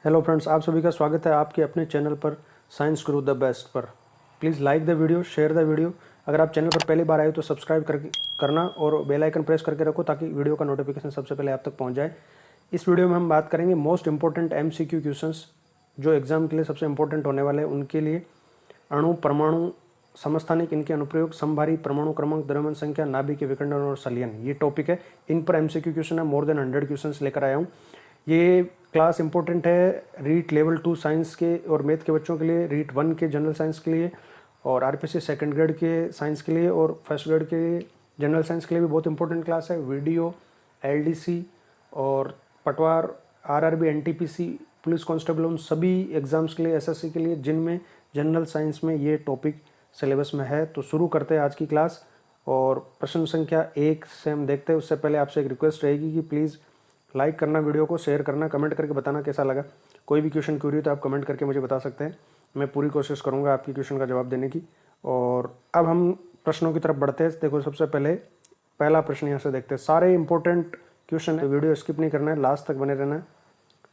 Hello friends, आप सभी का स्वागत है आपके अपने चैनल पर साइंस गुरु द बेस्ट पर। Please like the video, share the video. अगर आप चैनल पर पहली बार आए तो सब्सक्राइब करना और बेल आइकन प्रेस करके रखो ताकि वीडियो का नोटिफिकेशन सबसे पहले आप तक पहुंच जाए। इस वीडियो में हम बात करेंगे मोस्ट इंपॉर्टेंट MCQ क्वेश्चंस जो एग्जाम के लिए सबसे इंपॉर्टेंट होने वाले हैं उनके लिए। अणु, परमाणु, समस्थानिक, इनके अनुप्रयोग, समभारी, परमाणु क्रमांक, द्रव्यमान संख्या, नाभिक विखंडन और संलयन, ये टॉपिक है। इन पर MCQ क्वेश्चन है, मोर देन 100 क्वेश्चंस लेकर आया हूँ। ये क्लास इंपॉर्टेंट है रीट लेवल 2 साइंस के और मैथ के बच्चों के लिए, रीट 1 के जनरल साइंस के लिए, और RPC सेकंड ग्रेड के साइंस के लिए, और फर्स्ट ग्रेड के जनरल साइंस के लिए भी बहुत इंपॉर्टेंट क्लास है। वीडियो, LDC और पटवार, RRB, NTPC, पुलिस कांस्टेबल, उन सभी एग्जाम्स के लिए, SSC के लिए जिनमें जनरल साइंस में ये टॉपिक सिलेबस में है। तो शुरू करते हैं आज की क्लास। और प्रश्न संख्या 1 से हम देखते हैं। उससे पहले आपसे एक रिक्वेस्ट रहेगी कि प्लीज़ लाइक करना, वीडियो को शेयर करना, कमेंट करके बताना कैसा लगा। कोई भी क्वेश्चन क्यूरी हो तो आप कमेंट करके मुझे बता सकते हैं। मैं पूरी कोशिश करूंगा आपकी क्वेश्चन का जवाब देने की। और अब हम प्रश्नों की तरफ बढ़ते हैं। देखो, सबसे पहले पहला प्रश्न यहाँ से देखते हैं। सारे इंपॉर्टेंट क्वेश्चन है, वीडियो स्किप नहीं करना है, लास्ट तक बने रहना है।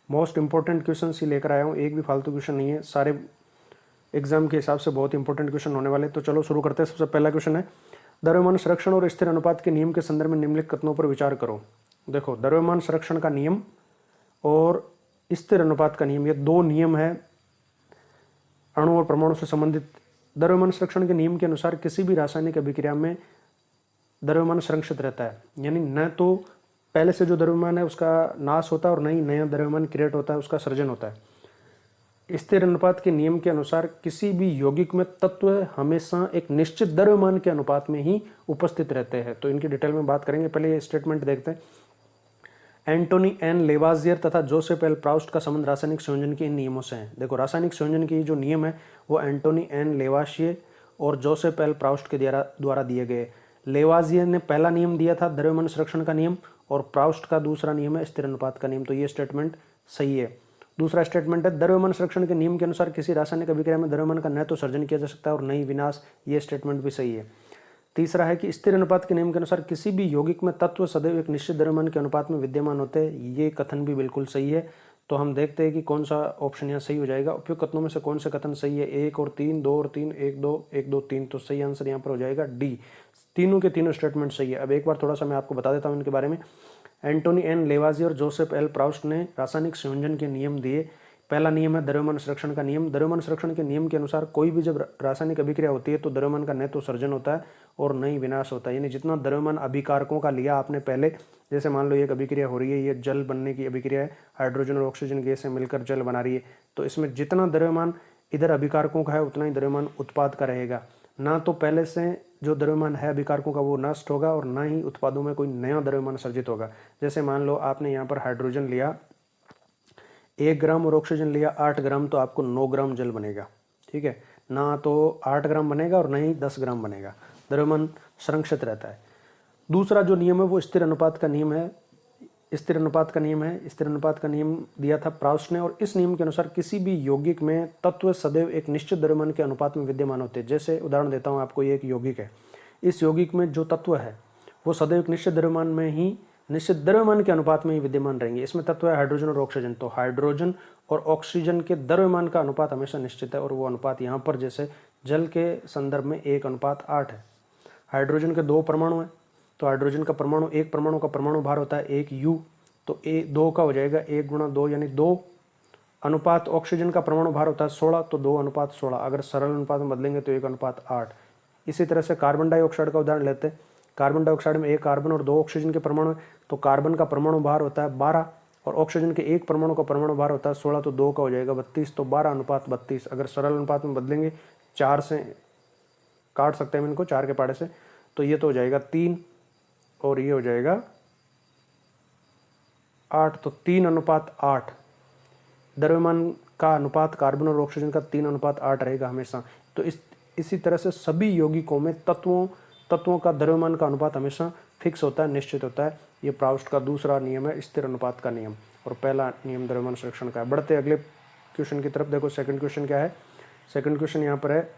मोस्ट इंपॉर्टेंट क्वेश्चन ही लेकर आया हूँ, एक भी फालतू क्वेश्चन नहीं है। सारे एग्जाम के हिसाब से बहुत इंपॉर्टेंट क्वेश्चन होने वाले। तो चलो शुरू करते हैं। सबसे पहला क्वेश्चन है, द्रव्यमान संरक्षण और स्थिर अनुपात के नियम के संदर्भ में निम्नलिखित कथनों पर विचार करो। देखो, द्रव्यमान संरक्षण का नियम और स्थिर अनुपात का नियम, ये दो नियम है अणु और परमाणु से संबंधित। द्रव्यमान संरक्षण के नियम के अनुसार किसी भी रासायनिक अभिक्रिया में द्रव्यमान संरक्षित रहता है, यानी न तो पहले से जो द्रव्यमान है उसका नाश होता है और न ही नया द्रव्यमान क्रिएट होता है, उसका सृजन होता है। स्थिर अनुपात के नियम के अनुसार किसी भी यौगिक में तत्व हमेशा एक निश्चित द्रव्यमान के अनुपात में ही उपस्थित रहते हैं। तो इनकी डिटेल में बात करेंगे। पहले ये स्टेटमेंट देखते हैं। एंटोनी एन लेवाजियर तथा जोसेफ एल प्राउस्ट का संबंध रासायनिक संयोजन के इन नियमों से है। देखो, रासायनिक संयोजन के जो नियम है वो एंटोनी एन लेवाशियर और जोसेफ एल प्राउस्ट के द्वारा दिए गए। लेवाजियर ने पहला नियम दिया था द्रव्यमान संरक्षण का नियम, और प्राउस्ट का दूसरा नियम है स्थिर अनुपात का नियम। तो ये स्टेटमेंट सही है। दूसरा स्टेटमेंट है, द्रव्यमान संरक्षण के नियम के अनुसार किसी रासायनिक अभिक्रिया में द्रव्यमान का न तो सर्जन किया जा सकता है और न ही विनाश। ये स्टेटमेंट भी सही है। तीसरा है कि स्थिर अनुपात के नियम के अनुसार किसी भी यौगिक में तत्व सदैव एक निश्चित द्रव्यमान के अनुपात में विद्यमान होते हैं। ये कथन भी बिल्कुल सही है। तो हम देखते हैं कि कौन सा ऑप्शन यहाँ सही हो जाएगा। उपयुक्त कथनों में से कौन सा कथन सही है? 1 और 3, 2 और 3, 1 2 1 2 3। तो सही आंसर यहाँ पर हो जाएगा डी। तीनों के तीनों स्टेटमेंट सही है। अब एक बार थोड़ा सा मैं आपको बता देता हूँ इनके बारे में। एंटोनी एन लेवाजियर और जोसेफ एल प्राउस्ट ने रासायनिक संयोजन के नियम दिए। पहला नियम है द्रव्यमान संरक्षण का नियम। द्रव्यमान संरक्षण के नियम के अनुसार कोई भी जब रासायनिक अभिक्रिया होती है तो द्रव्यमान का न तो सर्जन होता है और न ही विनाश होता है। यानी जितना द्रव्यमान अभिकारकों का लिया आपने पहले, जैसे मान लो एक अभिक्रिया हो रही है, ये जल बनने की अभिक्रिया है, हाइड्रोजन और ऑक्सीजन गैस से मिलकर जल बना रही है, तो इसमें जितना द्रव्यमान इधर अभिकारकों का है उतना ही द्रव्यमान उत्पाद का रहेगा। ना तो पहले से जो द्रव्यमान है अभिकारकों का वो नष्ट होगा और ना ही उत्पादों में कोई नया द्रव्यमान सर्जित होगा। जैसे मान लो आपने यहाँ पर हाइड्रोजन लिया 1 ग्राम और ऑक्सीजन लिया 8 ग्राम, तो आपको 9 ग्राम जल बनेगा। ठीक है, ना तो 8 ग्राम बनेगा और ना ही 10 ग्राम बनेगा। द्रव्यमान संरक्षित रहता है। दूसरा जो नियम है वो स्थिर अनुपात का नियम है। स्थिर अनुपात का नियम है। स्थिर अनुपात का नियम दिया था प्राउस्ट ने, और इस नियम के अनुसार किसी भी यौगिक में तत्व सदैव एक निश्चित द्रव्यमान के अनुपात में विद्यमान होते हैं। जैसे उदाहरण देता हूँ आपको, ये एक यौगिक है। इस यौगिक में जो तत्व है वो सदैव एक निश्चित द्रव्यमान में ही, निश्चित द्रव्यमान के अनुपात में ही विद्यमान रहेंगे। इसमें तत्व है हाइड्रोजन और ऑक्सीजन। तो हाइड्रोजन और ऑक्सीजन के द्रव्यमान का अनुपात हमेशा निश्चित है, और वो अनुपात यहाँ पर जैसे जल के संदर्भ में 1:8 है। हाइड्रोजन के 2 परमाणु हैं, तो हाइड्रोजन का परमाणु, एक परमाणु का परमाणु भार होता है 1 U, तो 2 का हो जाएगा 1 × 2 यानी 2 अनुपात। ऑक्सीजन का परमाणु भार होता है 16, तो 2:16। अगर सरल अनुपात में बदलेंगे तो 1:8। इसी तरह से कार्बन डाइऑक्साइड का उदाहरण लेते हैं। कार्बन डाइऑक्साइड में 1 कार्बन और 2 ऑक्सीजन के परमाणु, तो कार्बन का परमाणु भार होता है 12 और ऑक्सीजन के एक परमाणु का परमाणु भार होता है 16, तो 2 का हो जाएगा 32, तो 12:32। अगर सरल अनुपात में बदलेंगे, 4 से काट सकते हैं इनको, 4 के पाड़े से, तो ये तो हो जाएगा 3 और ये हो जाएगा 8, तो 3:8। द्रव्यमान का अनुपात कार्बन और ऑक्सीजन का 3:8 रहेगा हमेशा। तो इसी तरह से सभी यौगिकों में तत्वों का द्रव्यमान का अनुपात हमेशा फिक्स होता है, निश्चित होता है। ये प्राउस्ट का दूसरा नियम है, स्थिर अनुपात का नियम, और पहला नियम द्रव्यमान संरक्षण का है। बढ़ते अगले क्वेश्चन की तरफ। देखो, सेकंड क्वेश्चन क्या है। सेकंड क्वेश्चन यहाँ पर है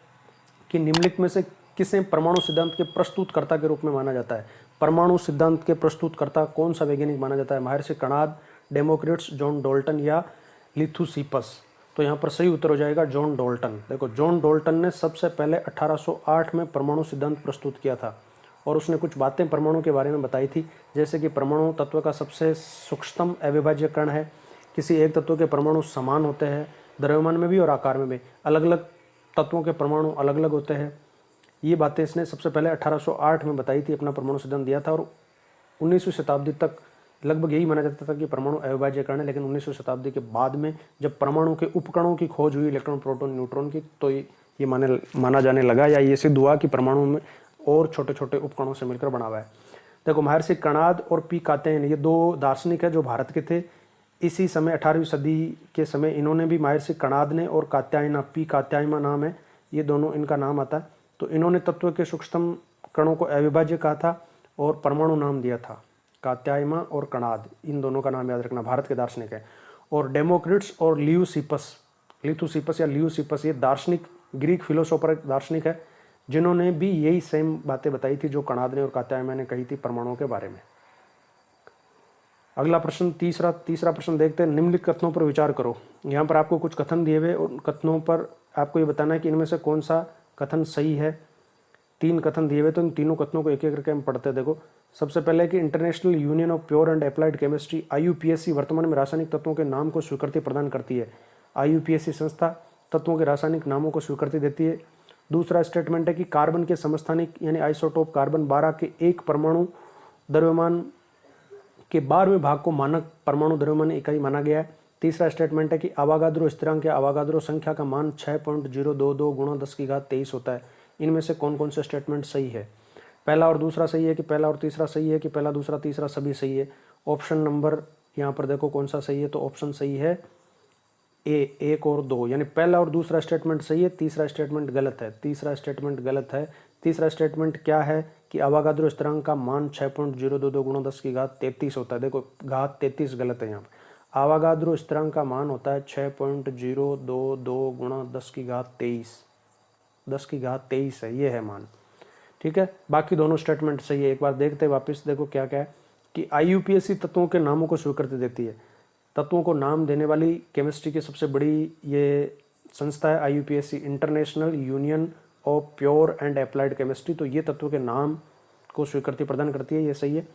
कि निम्नलिखित में से किसे परमाणु सिद्धांत के प्रस्तुतकर्ता के रूप में माना जाता है। परमाणु सिद्धांत के प्रस्तुतकर्ता कौन सा वैज्ञानिक माना जाता है? महर्षि कणाद, डेमोक्रिटस, जॉन डाल्टन या लिथुसिपस। तो यहाँ पर सही उत्तर हो जाएगा जॉन डाल्टन। देखो, जॉन डाल्टन ने सबसे पहले 1808 में परमाणु सिद्धांत प्रस्तुत किया था और उसने कुछ बातें परमाणु के बारे में बताई थी, जैसे कि परमाणु तत्व का सबसे सूक्ष्म अविभाज्य कण है, किसी एक तत्व के परमाणु समान होते हैं द्रव्यमान में भी और आकार में भी, अलग अलग तत्वों के परमाणु अलग अलग होते हैं। ये बातें इसने सबसे पहले 1808 में बताई थी, अपना परमाणु सिद्धांत दिया था। और 19वीं शताब्दी तक लगभग यही माना जाता था कि परमाणु अविभाज्य कण है, लेकिन 19वीं शताब्दी के बाद में जब परमाणु के उपकणों की खोज हुई, इलेक्ट्रॉन प्रोटॉन न्यूट्रॉन की, तो ये माना जाने लगा या ये सिद्ध हुआ कि परमाणु में और छोटे छोटे उपकणों से मिलकर बना हुआ है। देखो, महर्षि कणाद और पी कात्यायन, ये दो दार्शनिक है जो भारत के थे। इसी समय 18वीं सदी के समय इन्होंने भी, महर्षि कणाद ने और कात्यायना, पी कात्यायना नाम है, ये दोनों इनका नाम आता है। तो इन्होंने तत्व के सूक्ष्म कणों को अविभाज्य कहा था और परमाणु नाम दिया था। कात्यायना और कणाद, इन दोनों का नाम याद रखना, भारत के दार्शनिक है। और डेमोक्रिट्स और लिथुसिपस या लियूसिपस, ये दार्शनिक ग्रीक फिलोसोफर दार्शनिक है, जिन्होंने भी यही सेम बातें बताई थी जो कणाद ने और कात्यायना ने कही थी परमाणुओं के बारे में। अगला प्रश्न, तीसरा प्रश्न देखते हैं। निम्नलिखित कथनों पर विचार करो। यहाँ पर आपको कुछ कथन दिए हुए, उन कथनों पर आपको ये बताना है कि इनमें से कौन सा कथन सही है। 3 कथन दिए हुए, तो इन तीनों कथनों को एक एक करके हम पढ़ते हैं। देखो, सबसे पहले कि international union of pure and applied chemistry IUPAC वर्तमान में रासायनिक तत्वों के नाम को स्वीकृति प्रदान करती है। IUPAC संस्था तत्वों के रासायनिक नामों को स्वीकृति देती है। दूसरा स्टेटमेंट है कि कार्बन के समस्थानिक यानी आइसोटोप कार्बन 12 के एक परमाणु द्रव्यमान के 12वें भाग को मानक परमाणु द्रव्यमान इकाई माना गया है। तीसरा स्टेटमेंट है कि आवागाद्रो स्थिरांक या आवागाद्रो संख्या का मान 6.022 गुणा 10⁻23 होता है। इनमें से कौन कौन से स्टेटमेंट सही है? पहला और दूसरा सही है कि पहला और तीसरा सही है कि पहला दूसरा तीसरा सभी सही है? ऑप्शन नंबर यहाँ पर देखो कौन सा सही है, तो ऑप्शन सही है ए, 1 और 2, यानी पहला और दूसरा स्टेटमेंट सही है, तीसरा स्टेटमेंट गलत है। तीसरा स्टेटमेंट गलत है। तीसरा स्टेटमेंट क्या है कि आवागाद्रो स्थिरांक का मान 6.022 गुणा 10⁻33 होता है। देखो, घात 33 गलत है यहाँ पर। आवागाद्रो स्थिरांक का मान होता है 6.022 गुणा 10⁻23, 10⁻23 है, ये है मान। ठीक है, बाकी दोनों स्टेटमेंट सही है। एक बार देखते हैं वापस, देखो क्या क्या है कि IUPAC तत्वों के नामों को स्वीकृति देती है। तत्वों को नाम देने वाली केमिस्ट्री की सबसे बड़ी ये संस्था है IUPAC, international union of pure and applied chemistry. तो ये तत्वों के नाम को स्वीकृति प्रदान करती है, ये सही है।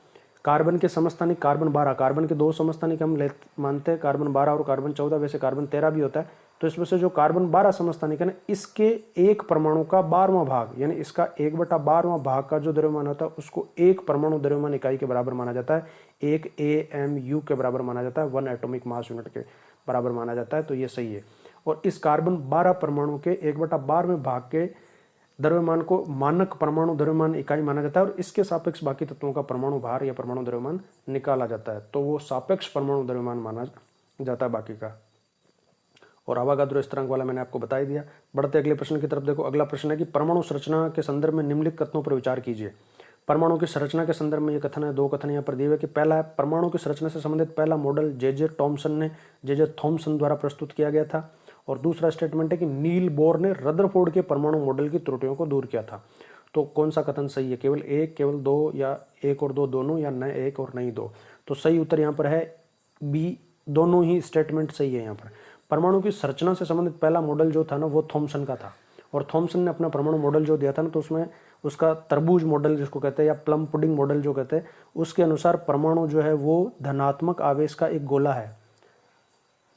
कार्बन के समस्थानिक कार्बन 12, कार्बन के 2 समस्थानिक हम मानते हैं, कार्बन 12 और कार्बन 14, वैसे कार्बन 13 भी होता है। तो इसमें से जो कार्बन 12 समस्थानिक है ना, इसके एक परमाणु का 12वां भाग, यानी इसका 1/12वां भाग का जो द्रव्यमान होता है उसको एक परमाणु द्रव्यमान इकाई के बराबर माना जाता है, 1 AMU के बराबर माना जाता है, 1 एटॉमिक मास यूनिट के बराबर माना जाता है। तो ये सही है। और इस कार्बन 12 परमाणु के 1/12वें भाग के द्रव्यमान को मानक परमाणु द्रव्यमान इकाई माना जाता है और इसके सापेक्ष बाकी तत्वों का परमाणु भार या परमाणु द्रव्यमान निकाला जाता है। तो वो सापेक्ष परमाणु द्रव्यमान माना जाता है बाकी का। और आवागाद्रो स्थिरांक वाला मैंने आपको बता ही दिया। बढ़ते अगले प्रश्न की तरफ। देखो, अगला प्रश्न है कि परमाणु संरचना के संदर्भ में निम्नलिखित कथनों पर विचार कीजिए। परमाणु की संरचना के संदर्भ में ये कथन है, 2 कथन यहाँ पर दिए हुए कि पहला है, परमाणु की संरचना से संबंधित पहला मॉडल जे जे थॉमसन द्वारा प्रस्तुत किया गया था। और दूसरा स्टेटमेंट है कि नील बोर ने रदरफोर्ड के परमाणु मॉडल की त्रुटियों को दूर किया था। तो कौन सा कथन सही है? केवल 1, केवल 2, या 1 और 2 दोनों, या न 1 और नहीं 2? तो सही उत्तर यहाँ पर है बी, दोनों ही स्टेटमेंट सही है। यहाँ पर परमाणु की संरचना से संबंधित पहला मॉडल जो था ना, वो थॉमसन का था। और थॉमसन ने अपना परमाणु मॉडल जो दिया था ना, तो उसमें उसका तरबूज मॉडल जिसको कहते हैं, या प्लम पुडिंग मॉडल जो कहते हैं, उसके अनुसार परमाणु जो है वो धनात्मक आवेश का एक गोला है।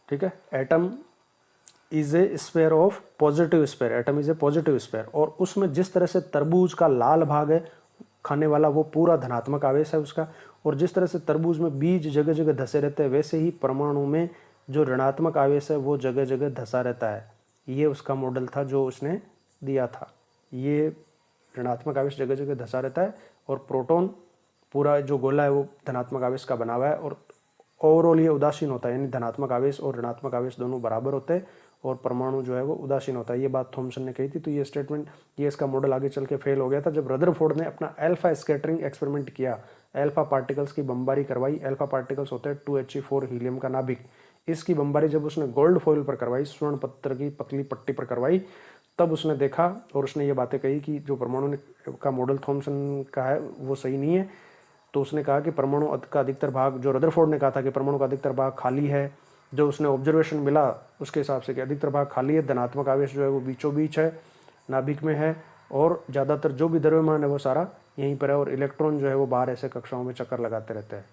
ठीक है, atom is a sphere of positive sphere, atom is a positive sphere. और उसमें जिस तरह से तरबूज का लाल भाग है खाने वाला, वो पूरा धनात्मक आवेश है उसका। और जिस तरह से तरबूज में बीज जगह जगह धसे रहते हैं, वैसे ही परमाणु में जो ऋणात्मक आवेश है वो जगह जगह धसा रहता है। ये उसका मॉडल था जो उसने दिया था। ये ऋणात्मक आवेश जगह जगह धसा रहता है और प्रोटॉन पूरा जो गोला है वो धनात्मक आवेश का बना हुआ है। और ओवरऑल ये उदासीन होता है, यानी धनात्मक आवेश और ऋणात्मक आवेश दोनों बराबर होते हैं और परमाणु जो है वो उदासीन होता है। ये बात थॉमसन ने कही थी। तो ये स्टेटमेंट, ये इसका मॉडल आगे चल के फेल हो गया था जब रदरफोर्ड ने अपना अल्फा स्कैटरिंग एक्सपेरिमेंट किया, अल्फा पार्टिकल्स की बमबारी करवाई। अल्फा पार्टिकल्स होते हैं 2He4 हीलियम का नाभिक। इसकी बमबारी जब उसने गोल्ड फॉइल पर करवाई, स्वर्ण पत्थर की पतली पट्टी पर करवाई, तब उसने देखा और उसने ये बातें कही कि जो परमाणु का मॉडल थॉमसन का है वो सही नहीं है। तो उसने कहा कि परमाणु का अधिकतर भाग, जो रदरफोर्ड ने कहा था कि परमाणु का अधिकतर भाग खाली है, जो उसने ऑब्जर्वेशन मिला उसके हिसाब से कि अधिकतर भाग खाली है, धनात्मक आवेश जो है वो बीचों बीच है, नाभिक में है, और ज़्यादातर जो भी द्रव्यमान है वो सारा यहीं पर है, और इलेक्ट्रॉन जो है वो बाहर ऐसे कक्षाओं में चक्कर लगाते रहते हैं।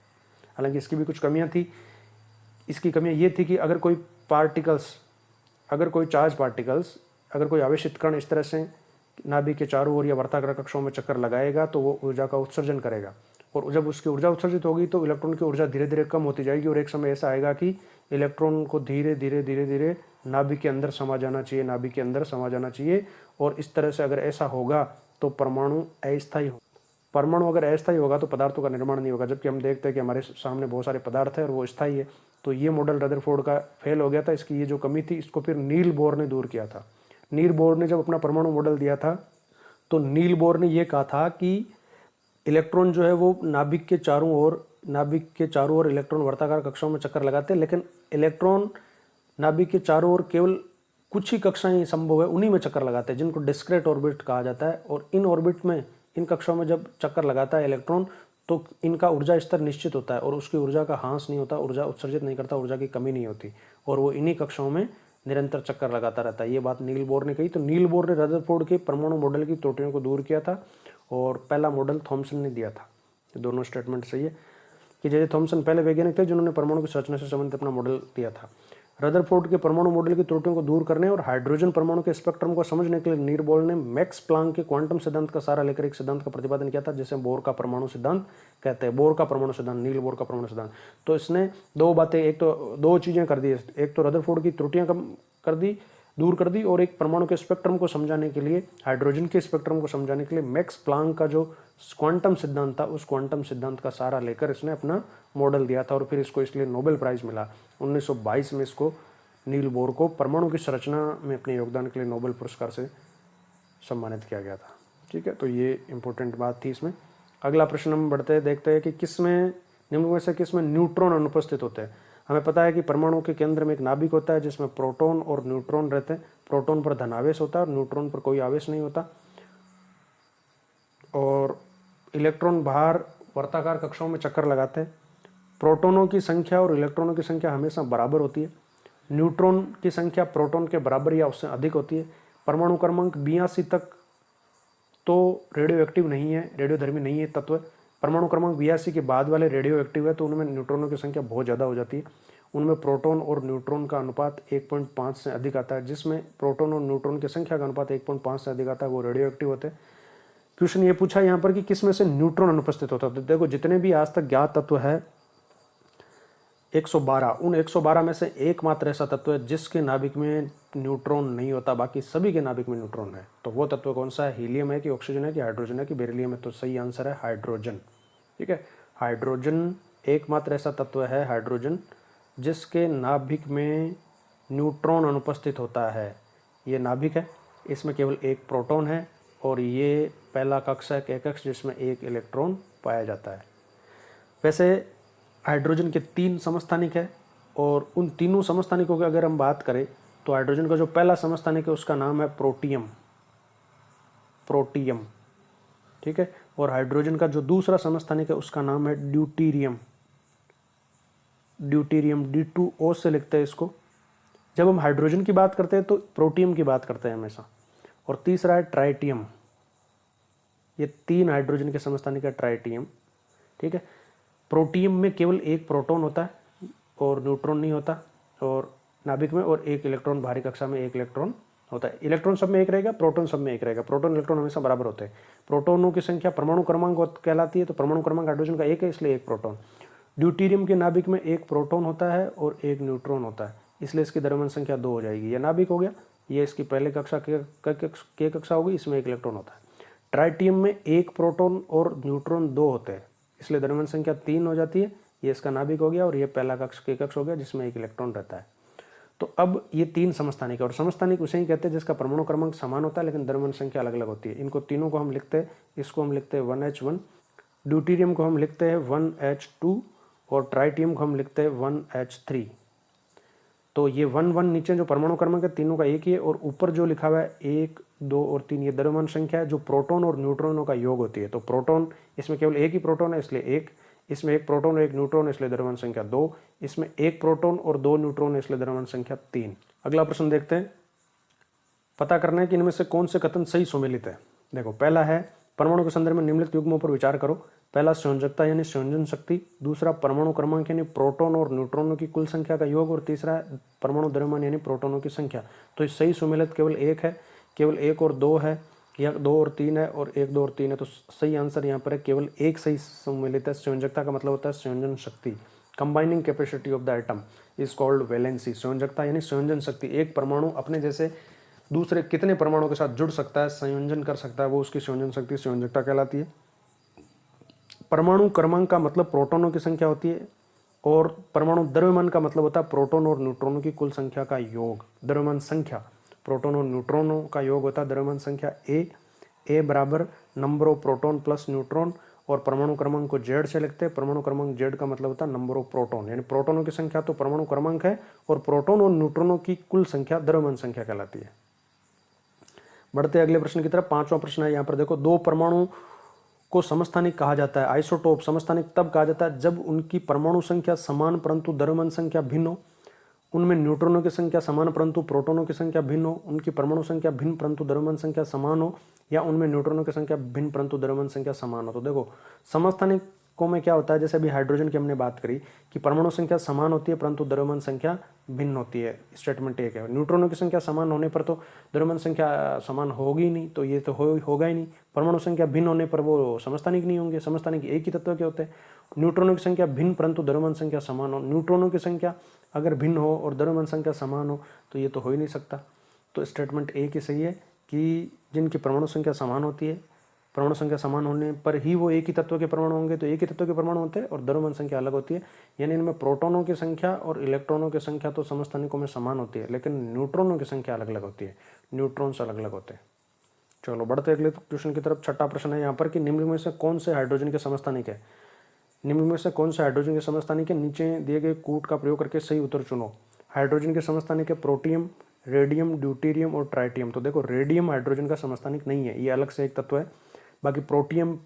हालांकि इसकी भी कुछ कमियां थी। इसकी कमियां ये थी कि अगर कोई चार्ज पार्टिकल्स, अगर कोई आवेशित कण इस तरह से नाभिक के चारों ओर या वर्ताकार कक्षाओं में चक्कर लगाएगा तो वो ऊर्जा का उत्सर्जन करेगा, और जब उसकी ऊर्जा उत्सर्जित होगी तो इलेक्ट्रॉन की ऊर्जा धीरे धीरे कम होती जाएगी, और एक समय ऐसा आएगा कि इलेक्ट्रॉन को धीरे धीरे नाभिक के अंदर समा जाना चाहिए, और इस तरह से अगर ऐसा होगा तो परमाणु अस्थायी हो। परमाणु अगर अस्थायी होगा तो पदार्थों का निर्माण नहीं होगा, जबकि हम देखते हैं कि हमारे सामने बहुत सारे पदार्थ है और वो स्थायी है। तो ये मॉडल रदरफोर्ड का फेल हो गया था। इसकी ये जो कमी थी इसको फिर नील बोर ने दूर किया था। नील बोर ने जब अपना परमाणु मॉडल दिया था तो नील बोर ने ये कहा था कि इलेक्ट्रॉन जो है वो नाभिक के चारों ओर इलेक्ट्रॉन वर्ताकार कक्षाओं में चक्कर लगाते हैं, लेकिन इलेक्ट्रॉन नाभिक के चारों ओर केवल कुछ ही कक्षाएं संभव है उन्हीं में चक्कर लगाते हैं, जिनको डिस्क्रेट ऑर्बिट कहा जाता है। और इन ऑर्बिट में, इन कक्षाओं में जब चक्कर लगाता है इलेक्ट्रॉन तो इनका ऊर्जा स्तर निश्चित होता है और उसकी ऊर्जा का ह्रास नहीं होता, ऊर्जा उत्सर्जित नहीं करता, ऊर्जा की कमी नहीं होती, और वो इन्हीं कक्षाओं में निरंतर चक्कर लगाता रहता है। ये बात नील बोर ने कही। तो नील बोर ने रदरफोर्ड के परमाणु मॉडल की त्रुटियों को दूर किया था, और पहला मॉडल थॉमसन ने दिया था। दोनों स्टेटमेंट सही है कि जे थॉमसन पहले वैज्ञानिक थे जिन्होंने परमाणु की संरचना से संबंधित अपना मॉडल दिया था। रदरफोर्ड के परमाणु मॉडल की त्रुटियों को दूर करने और हाइड्रोजन परमाणु के स्पेक्ट्रम को समझने के लिए नील बोर ने मैक्स प्लांक के क्वांटम सिद्धांत का सहारा लेकर एक सिद्धांत का प्रतिपादन किया था, जिसे बोर का परमाणु सिद्धांत कहते हैं। बोर का परमाणु सिद्धांत, नील बोर का परमाणु सिद्धांत। तो इसने दो बातें, एक तो दो चीजें कर दी। एक तो रदरफोर्ड की त्रुटियां कम कर दी, दूर कर दी, और एक परमाणु के स्पेक्ट्रम को समझाने के लिए, हाइड्रोजन के स्पेक्ट्रम को समझाने के लिए मैक्स प्लांक का जो क्वांटम सिद्धांत था उस क्वांटम सिद्धांत का सहारा लेकर इसने अपना मॉडल दिया था, और फिर इसको इसलिए नोबेल प्राइज मिला। 1922 में इसको, नील बोर को, परमाणु की संरचना में अपने योगदान के लिए नोबेल पुरस्कार से सम्मानित किया गया था। ठीक है, तो ये इंपॉर्टेंट बात थी इसमें। अगला प्रश्न हम बढ़ते हैं, देखते हैं कि किसमें, निम्न में से किसमें न्यूट्रॉन अनुपस्थित होते हैं। हमें पता है कि परमाणु के केंद्र में एक नाभिक होता है जिसमें प्रोटॉन और न्यूट्रॉन रहते हैं। प्रोटॉन पर धन आवेश होता है और न्यूट्रॉन पर कोई आवेश नहीं होता, और इलेक्ट्रॉन बाहर वर्ताकार कक्षाओं में चक्कर लगाते हैं। प्रोटॉनों की संख्या और इलेक्ट्रॉनों की संख्या हमेशा बराबर होती है। न्यूट्रॉन की संख्या प्रोटॉन के बराबर या उससे अधिक होती है। परमाणु क्रमांक 82 तक तो रेडियो एक्टिव नहीं है, रेडियोधर्मी नहीं है तत्व। परमाणु क्रमांक 82 के बाद वाले रेडियो एक्टिव है, तो उनमें न्यूट्रॉनों की संख्या बहुत ज़्यादा हो जाती है। उनमें प्रोटॉन और न्यूट्रॉन का अनुपात 1.5 से अधिक आता है। जिसमें प्रोटॉन और न्यूट्रॉन की संख्या का अनुपात 1.5 से अधिक आता है वो रेडियो एक्टिव होते हैं। क्वेश्चन ये पूछा यहाँ पर कि किसमें से न्यूट्रॉन अनुपस्थित होता है। तो देखो, जितने भी आज तक ज्ञात तत्व है 112, उन 112 में से एकमात्र ऐसा तत्व है जिसके नाभिक में न्यूट्रॉन नहीं होता, बाकी सभी के नाभिक में न्यूट्रॉन है। तो वो तत्व कौन सा है? हीलियम है कि ऑक्सीजन है कि हाइड्रोजन है कि बेरिलियम है? तो सही आंसर है हाइड्रोजन। ठीक है, हाइड्रोजन एकमात्र ऐसा तत्व है, हाइड्रोजन, जिसके नाभिक में न्यूट्रॉन अनुपस्थित होता है। ये नाभिक है, इसमें केवल एक प्रोटॉन है, और ये पहला कक्ष है, के कक्ष, जिसमें एक इलेक्ट्रॉन पाया जाता है। वैसे हाइड्रोजन के 3 समस्थानिक है, और उन तीनों समस्थानिकों की अगर हम बात करें तो हाइड्रोजन का जो पहला समस्थानिक है उसका नाम है प्रोटियम। ठीक है, और हाइड्रोजन का जो दूसरा समस्थानिक है उसका नाम है ड्यूटीरियम। D2O से लिखते हैं इसको। जब हम हाइड्रोजन की बात करते हैं तो प्रोटियम की बात करते हैं हमेशा। और तीसरा है ट्राइटियम। ये 3 हाइड्रोजन के समस्थानिक है, ट्राइटियम। ठीक है, प्रोटियम में केवल एक प्रोटॉन होता है और न्यूट्रॉन नहीं होता, और नाभिक में, और एक इलेक्ट्रॉन बाहरी कक्षा में एक इलेक्ट्रॉन होता है। इलेक्ट्रॉन सब में एक रहेगा, प्रोटॉन सब में एक रहेगा। प्रोटॉन इलेक्ट्रॉन हमेशा बराबर होते हैं। प्रोटॉनों की संख्या परमाणु क्रमांक कहलाती है, तो परमाणु क्रमांक हाइड्रोजन का 1 है, इसलिए 1 प्रोटॉन। ड्यूटीरियम के नाभिक में 1 प्रोटॉन होता है और 1 न्यूट्रॉन होता है, इसलिए इसकी द्रव्यमान संख्या 2 हो जाएगी। यह नाभिक हो गया, ये इसकी पहले कक्षा के कक्षा होगी, इसमें 1 इलेक्ट्रॉन होता है। ट्राइटियम में 1 प्रोटॉन और न्यूट्रॉन 2 होते हैं, इसलिए द्रव्यमान संख्या 3 हो जाती है। ये इसका नाभिक हो गया, और ये पहला कक्ष के कक्ष हो गया जिसमें 1 इलेक्ट्रॉन रहता है। तो अब ये 3 समस्थानिक है, और समस्थानिक उसे ही कहते हैं जिसका परमाणु क्रमांक समान होता है लेकिन द्रव्यमान संख्या अलग अलग होती है। इनको तीनों को हम लिखते हैं, इसको हम लिखते हैं 1H1, ड्यूटीरियम को हम लिखते हैं 1H2, और ट्राइटियम को हम लिखते हैं 1H3। तो ये 1 1 नीचे जो परमाणु क्रमांक है तीनों का एक ही है, और ऊपर जो लिखा हुआ है 1 2 और 3 ये द्रव्यमान संख्या है जो प्रोटॉन और न्यूट्रॉनों का योग होती है। तो प्रोटॉन, इसमें केवल एक ही प्रोटॉन है इसलिए 1, इसमें एक प्रोटॉन और एक न्यूट्रॉन, इसलिए द्रव्यमान संख्या 2। इसमें एक प्रोटॉन और 2 न्यूट्रॉन, इसलिए द्रव्यमान संख्या 3। अगला प्रश्न देखते हैं। पता करना है कि इनमें से कौन से कथन सही सुमेलित है। देखो, पहला है परमाणु के संदर्भ में निम्नलिखित युग्मों पर विचार करो। पहला संयोजकता यानी संयोजन शक्ति, दूसरा परमाणु क्रमांक यानी प्रोटॉन और न्यूट्रॉनों की कुल संख्या का योग, और तीसरा है परमाणु द्रव्यमान यानी प्रोटॉनों की संख्या। तो इस सही सुमेलित केवल एक है, केवल 1 और 2 है, या 2 और 3 है, और 1, 2 और 3 है। तो सही आंसर यहाँ पर है केवल एक सही सुमेलित है। संयोजकता का मतलब होता है संयोजन शक्ति। Combining capacity of the atom is called valency. संयोजकता यानी संयोजन शक्ति। एक परमाणु अपने जैसे दूसरे कितने परमाणु के साथ जुड़ सकता है, संयोजन कर सकता है, वो उसकी संयोजन शक्ति संयोजकता कहलाती है। परमाणु क्रमांक का मतलब प्रोटॉनों की संख्या होती है, और परमाणु द्रव्यमान का मतलब होता है प्रोटॉन और न्यूट्रॉनों की कुल संख्या का योग। द्रव्यमान संख्या प्रोटॉन और न्यूट्रॉनों का योग होता है द्रव्यमान संख्या ए बराबर number of proton plus neutron, और परमाणु क्रमांक को जेड से लिखते हैं। परमाणु क्रमांक जेड का मतलब होता है नंबर ऑफ प्रोटॉन, यानी प्रोटॉनों की संख्या तो परमाणु क्रमांक है, और प्रोटॉन और न्यूट्रॉनों की कुल संख्या द्रव्यमान संख्या कहलाती है। बढ़ते अगले प्रश्न की तरफ। 5वां प्रश्न है यहाँ पर देखो, दो परमाणु को समस्थानिक कहा जाता है। आइसोटोप समस्थानिक तब कहा जाता है जब उनकी परमाणु संख्या समान परंतु द्रव्यमान संख्या भिन्न हो, उनमें न्यूट्रॉनों की संख्या समान परंतु प्रोटॉनों की संख्या भिन्न हो, उनकी परमाणु संख्या भिन्न परंतु द्रव्यमान संख्या समान हो, या उनमें न्यूट्रॉनों की संख्या भिन्न परंतु द्रव्यमान संख्या समान हो। तो देखो, समस्थानिकों में क्या होता है, जैसे अभी हाइड्रोजन की हमने बात करी कि परमाणु संख्या समान होती है परंतु द्रव्यमान संख्या भिन्न होती है, स्टेटमेंट एक है। न्यूट्रॉनों की संख्या समान होने पर तो द्रव्यमान संख्या समान होगी नहीं, तो ये तो होगा ही नहीं। परमाणु संख्या भिन्न होने पर वो समस्थानिक नहीं होंगे, समस्थानिक एक ही तत्व के होते हैं। न्यूट्रॉनों की संख्या भिन्न परंतु द्रव्यमान संख्या समान हो, न्यूट्रॉनों की संख्या अगर भिन्न हो और द्रव्यमान संख्या समान हो तो ये तो हो ही नहीं सकता। तो स्टेटमेंट एक ही सही है कि जिनकी परमाणु संख्या समान होती है, परमाणु संख्या समान होने पर ही वो एक ही तत्व के परमाणु होंगे, तो एक ही तत्व के परमाणु होते हैं और द्रव्यमान संख्या अलग होती है। यानी इनमें प्रोटॉनों की संख्या और इलेक्ट्रॉनों की संख्या तो समस्थानिकों में समान होती है, लेकिन न्यूट्रॉनों की संख्या अलग अलग होती है, न्यूट्रॉन्स अलग अलग होते हैं। चलो बढ़ते अगले क्वेश्चन की तरफ। 6वां प्रश्न है यहाँ पर कि निम्न में से कौन से हाइड्रोजन के समस्थानिक है। निम्न में से कौन से हाइड्रोजन के समस्थानिक है, नीचे दिए गए कूट का प्रयोग करके सही उत्तर चुनो। हाइड्रोजन के समस्थानिक है प्रोटियम, रेडियम, ड्यूटेरियम और ट्राइटियम। तो देखो, रेडियम हाइड्रोजन का समस्थानिक नहीं है, ये अलग से एक तत्व है। बाकी प्रोटियम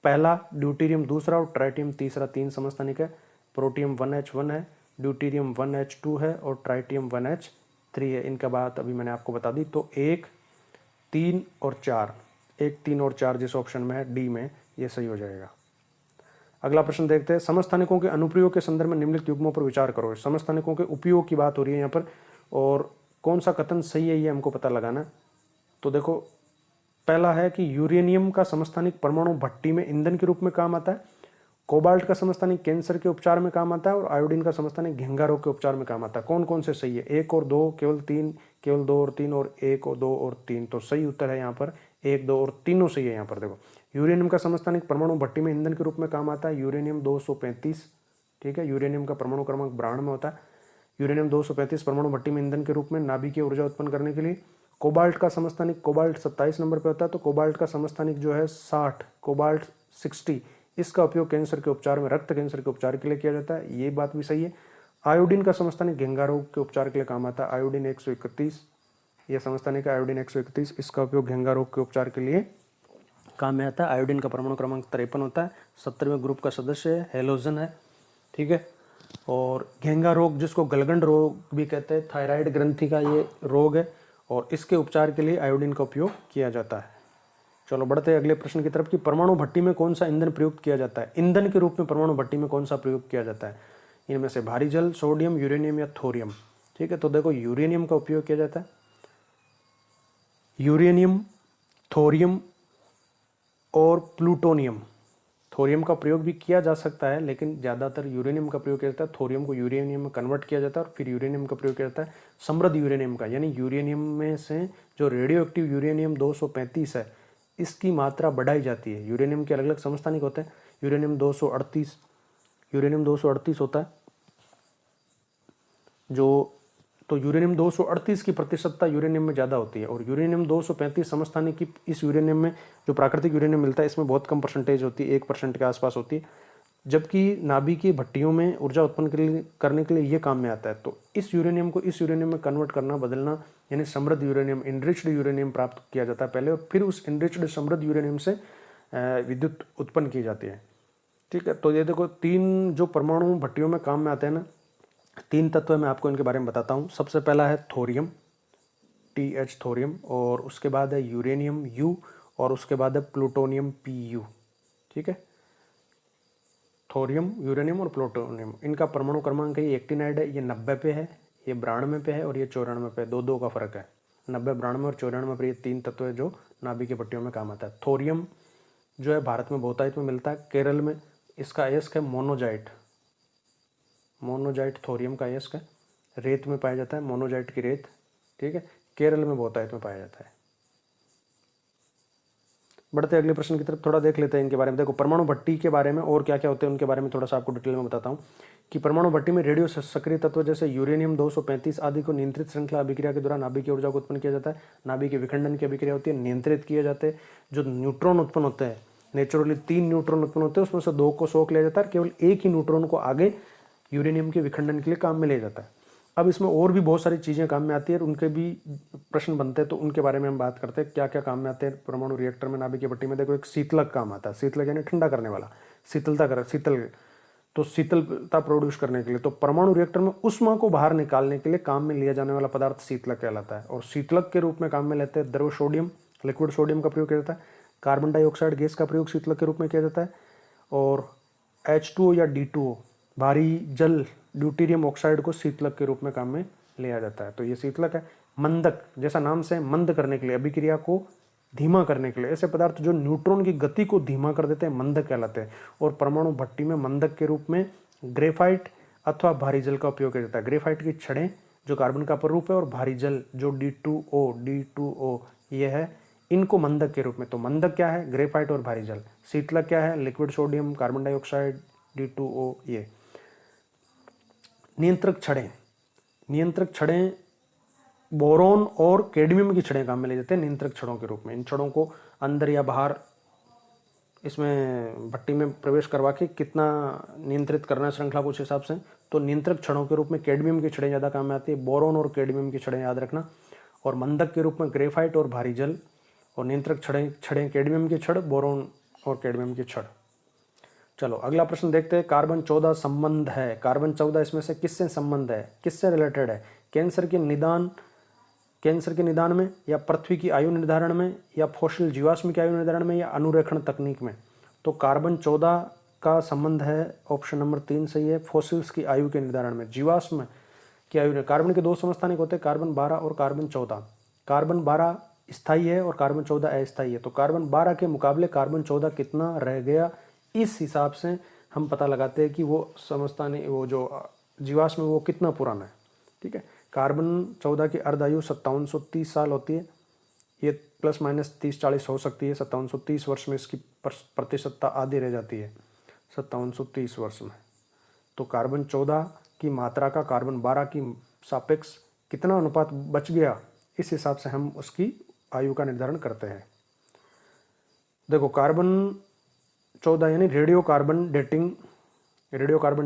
पहला, ड्यूटेरियम दूसरा और ट्राइटियम तीसरा, 3 समस्थानिक है। प्रोटियम 1H1 है, ड्यूटेरियम 1H2 है और ट्राइटियम 1H3 है। इनका बात अभी मैंने आपको बता दी। तो 1, 3 और 4, 1, 3 और 4 जिस ऑप्शन में है डी में, ये सही हो जाएगा। अगला प्रश्न देखते हैं। समस्थानिकों के अनुप्रयोग के संदर्भ में निम्नलिखित युग्मों पर विचार करो। समस्थानिकों के उपयोग की बात हो रही है यहाँ पर, और कौन सा कथन सही है ये हमको पता लगाना है। तो देखो, पहला है कि यूरेनियम का समस्थानिक परमाणु भट्टी में ईंधन के रूप में काम आता है, कोबाल्ट का समस्थानिक कैंसर के उपचार में काम आता है, और आयोडीन का समस्थानिक घेंगा रोग के उपचार में काम आता है। कौन कौन से सही है, 1 और 2, केवल 3, केवल 2 और 3, और 1 और 2 और 3। तो सही उत्तर है यहाँ पर 1, 2 और तीनों सही है। यहाँ पर देखो, यूरेनियम का समस्थानिक परमाणु भट्टी में ईंधन के रूप में काम आता है, यूरेनियम 235। ठीक है, यूरेनियम का परमाणु क्रमांक 92 में होता है। यूरेनियम 235 परमाणु भट्टी में ईंधन के रूप में नाभिकीय ऊर्जा उत्पन्न करने के लिए। कोबाल्ट का समस्थानिक, कोबाल्ट 27 नंबर पे होता है, तो कोबाल्ट का समस्थानिक जो है 60, कोबाल्ट 60, इसका उपयोग कैंसर के उपचार में, रक्त कैंसर के उपचार के लिए किया जाता है, ये बात भी सही है। आयोडीन का समस्थानिक घेंगा रोग के उपचार के लिए काम आता है, आयोडीन 131, यह समस्थानिक आयोडीन 131, इसका उपयोग घेंगा रोग के उपचार के लिए काम में आता है। आयोडीन का परमाणु क्रमांक 53 होता है, 70वें ग्रुप का सदस्य है, हेलोजन है। ठीक है, और घेंगा रोग जिसको गलगंड रोग भी कहते हैं, थायराइड ग्रंथि का ये रोग है, और इसके उपचार के लिए आयोडीन का उपयोग किया जाता है। चलो बढ़ते हैं अगले प्रश्न की तरफ कि परमाणु भट्टी में कौन सा ईंधन प्रयुक्त किया जाता है। ईंधन के रूप में परमाणु भट्टी में कौन सा प्रयोग किया जाता है, इनमें से भारी जल, सोडियम, यूरेनियम या थोरियम। ठीक है, तो देखो, यूरेनियम का उपयोग किया जाता है, यूरेनियम, थोरियम और प्लूटोनियम। थोरियम का प्रयोग भी किया जा सकता है, लेकिन ज़्यादातर यूरेनियम का प्रयोग किया जाता है। थोरियम को यूरेनियम में कन्वर्ट किया जाता है और फिर यूरेनियम का प्रयोग किया जाता है समृद्ध यूरेनियम का, यानी यूरेनियम में से जो रेडियो एक्टिव यूरेनियम 235 है, इसकी मात्रा बढ़ाई जाती है। यूरेनियम के अलग अलग समस्थानिक होते हैं। यूरेनियम 238 होता है जो, तो यूरेनियम 238 की प्रतिशतता यूरेनियम में ज़्यादा होती है, और यूरेनियम 235 समस्थानिक की इस यूरेनियम में, जो प्राकृतिक यूरेनियम मिलता है, इसमें बहुत कम परसेंटेज होती है, 1% के आसपास होती है, जबकि नाभिकीय भट्टियों में ऊर्जा उत्पन्न करने के लिए ये काम में आता है। तो इस यूरेनियम को इस यूरेनियम में कन्वर्ट करना, बदलना, यानी समृद्ध यूरेनियम, इनरिच्ड यूरेनियम प्राप्त किया जाता है पहले, और फिर उस इनरिच्ड समृद्ध यूरेनियम से विद्युत उत्पन्न की जाती है। ठीक है। तो ये देखो 3 जो परमाणु भट्टियों में काम में आते हैं ना, 3 तत्व मैं आपको इनके बारे में बताता हूँ। सबसे पहला है थोरियम, TH थोरियम, और उसके बाद है यूरेनियम U, और उसके बाद है प्लूटोनियम PU। ठीक है, थोरियम, यूरेनियम और प्लूटोनियम, इनका परमाणु क्रमांक ये एक्टिनाइड है, ये 90 पे है, ये 92 पे है, और ये 94 पे है। 2-2 का फर्क है, 90, 92 और 94 पर। ये 3 तत्व है जो नाभिक की भट्टियों में काम आता है। थोरियम जो है भारत में बहुतायत में मिलता है, केरल में इसका अयस्क है मोनोजाइट। मोनोजाइट थोरियम का अयस्क है, रेत में पाया जाता है, मोनोजाइट की रेत। ठीक है, केरल में बहुतायत में पाया जाता है। बढ़ते अगले प्रश्न की तरफ, थोड़ा देख लेते हैं इनके बारे में। देखो परमाणु भट्टी के बारे में और क्या क्या होते हैं उनके बारे में थोड़ा सा आपको डिटेल में बताता हूँ कि परमाणु भट्टी में रेडियो सक्रिय तत्व जैसे यूरेनियम 235 आदि को नियंत्रित श्रृंखला अभिक्रिया के दौरान नाभिक की ऊर्जा को उत्पन्न किया जाता है। नाभिक के विखंडन की अभिक्रिया होती है, नियंत्रित किए जाते हैं। जो न्यूट्रॉन उत्पन्न होते हैं, नेचुरली 3 न्यूट्रॉन उत्पन्न होते हैं, उसमें से 2 को सोख लिया जाता है, केवल एक ही न्यूट्रॉन को आगे यूरेनियम के विखंडन के लिए काम में लिया जाता है। अब इसमें और भी बहुत सारी चीज़ें काम में आती है, उनके भी प्रश्न बनते हैं, तो उनके बारे में हम बात करते हैं क्या क्या काम में आते हैं परमाणु रिएक्टर में, नाभिक की भट्टी में। देखो एक शीतलक काम आता है, शीतलक यानी ठंडा करने वाला, तो शीतलता प्रोड्यूस करने के लिए। तो परमाणु रिएक्टर में उष्मा को बाहर निकालने के लिए काम में लिया जाने वाला पदार्थ शीतलक कहलाता है। और शीतलक के रूप में काम में लेते हैं द्रव सोडियम, लिक्विड सोडियम का प्रयोग किया जाता है। कार्बन डाइऑक्साइड गैस का प्रयोग शीतलक के रूप में किया जाता है। और H2O या D2O भारी जल ड्यूटेरियम ऑक्साइड को शीतलक के रूप में काम में लिया जाता है। तो ये शीतलक है। मंदक, जैसा नाम से मंद करने के लिए, अभिक्रिया को धीमा करने के लिए, ऐसे पदार्थ जो न्यूट्रॉन की गति को धीमा कर देते हैं मंदक कहलाते हैं। और परमाणु भट्टी में मंदक के रूप में ग्रेफाइट अथवा भारी जल का उपयोग किया जाता है। ग्रेफाइट की छड़ें जो कार्बन का प्ररूप है, और भारी जल जो D2O ये है, इनको मंदक के रूप में। तो मंदक क्या है? ग्रेफाइट और भारी जल। शीतलक क्या है? Liquid sodium, carbon dioxide, D2O ये। नियंत्रक छड़ें, नियंत्रक छड़ें बोरोन और कैडमियम की छड़ें काम में ले जाते हैं नियंत्रक छड़ों के रूप में। इन छड़ों को अंदर या बाहर इसमें भट्टी में प्रवेश करवा के कितना नियंत्रित करना है श्रृंखला को उस हिसाब से। तो नियंत्रक छड़ों के रूप में कैडमियम की छड़ें ज़्यादा काम में आती है, बोरोन और कैडमियम की छड़ें याद रखना। और मंदक के रूप में ग्रेफाइट और भारी जल। और नियंत्रक छड़ें कैडमियम की छड़, बोरोन और कैडमियम की छड़। चलो अगला प्रश्न देखते हैं। कार्बन 14 संबंध है। कार्बन 14 इसमें से किससे संबंध है, किससे रिलेटेड है? कैंसर के निदान में, या पृथ्वी की आयु निर्धारण में, या फॉसिल जीवाश्म की आयु निर्धारण में, या अनुरेखण तकनीक में? तो कार्बन 14 का संबंध है ऑप्शन नंबर 3 सही है, फॉसिल्स की आयु के निर्धारण में, जीवाश्म की आयु। कार्बन के 2 समस्थानिक होते हैं, कार्बन 12 और कार्बन 14। कार्बन 12 स्थायी है और कार्बन 14 अस्थायी है। तो कार्बन 12 के मुकाबले कार्बन 14 कितना रह गया, इस हिसाब से हम पता लगाते हैं कि वो समस्थानिक, वो जो जीवाश्म है वो कितना पुराना है। ठीक है, कार्बन 14 की अर्ध आयु 5730 साल होती है। ये प्लस माइनस 30-40 हो सकती है। 5730 वर्ष में इसकी प्रतिशतता आधी रह जाती है 5730 वर्ष में। तो कार्बन 14 की मात्रा का कार्बन 12 की सापेक्ष कितना अनुपात बच गया, इस हिसाब से हम उसकी आयु का निर्धारण करते हैं। देखो कार्बन 14 यानी रेडियो कार्बन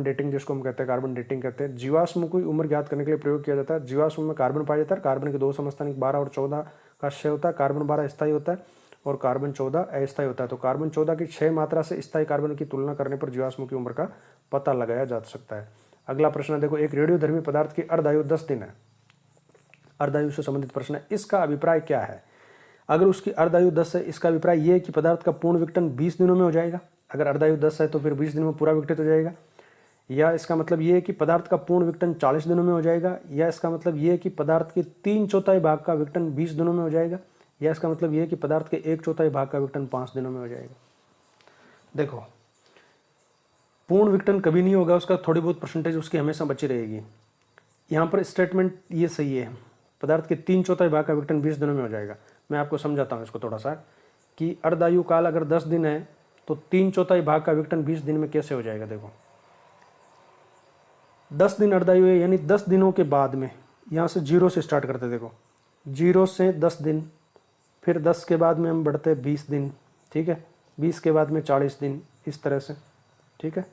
डेटिंग जिसको हम कहते हैं, कार्बन डेटिंग कहते हैं। जीवाश्म की उम्र ज्ञात करने के लिए प्रयोग किया जाता है। जीवाश्म में कार्बन पाया जाता है। कार्बन के 2 समस्थानिक 12 और 14 का क्षय होता है। कार्बन 12 स्थायी होता है और कार्बन 14 अस्थायी होता है। तो कार्बन 14 की क्षय मात्रा से स्थायी कार्बन की तुलना करने पर जीवाश्म की उम्र का पता लगाया जा सकता है। अगला प्रश्न देखो, एक रेडियोधर्मी पदार्थ की अर्ध आयु 10 दिन है। अर्ध आयु से संबंधित प्रश्न है, इसका अभिप्राय क्या है? अगर उसकी अर्ध आयु 10 है, इसका अभिप्राय यह है कि पदार्थ का पूर्ण विघटन 20 दिनों में हो जाएगा। अगर अर्ध आयु 10 है तो फिर 20 दिनों में पूरा विघटित हो जाएगा। या इसका मतलब ये है कि पदार्थ का पूर्ण विघटन 40 दिनों में हो जाएगा। या इसका मतलब ये है कि पदार्थ के 3/4 भाग का विघटन 20 दिनों में हो जाएगा। या इसका मतलब ये है कि पदार्थ के 1/4 भाग का विघटन 5 दिनों में हो जाएगा। देखो पूर्ण विघटन कभी नहीं होगा, उसका थोड़ी बहुत परसेंटेज उसकी हमेशा बची रहेगी। यहाँ पर स्टेटमेंट ये सही है, पदार्थ के 3/4 भाग का विघटन 20 दिनों में हो जाएगा। मैं आपको समझाता हूँ इसको थोड़ा सा कि अर्ध आयु काल अगर 10 दिन है तो 3/4 भाग का विघटन 20 दिन में कैसे हो जाएगा। देखो 10 दिन अर्ध आयु है, यानी 10 दिनों के बाद में, यहाँ से 0 से स्टार्ट करते, देखो 0 से 10 दिन, फिर 10 के बाद में हम बढ़ते 20 दिन, ठीक है, 20 के बाद में 40 दिन, इस तरह से, ठीक है,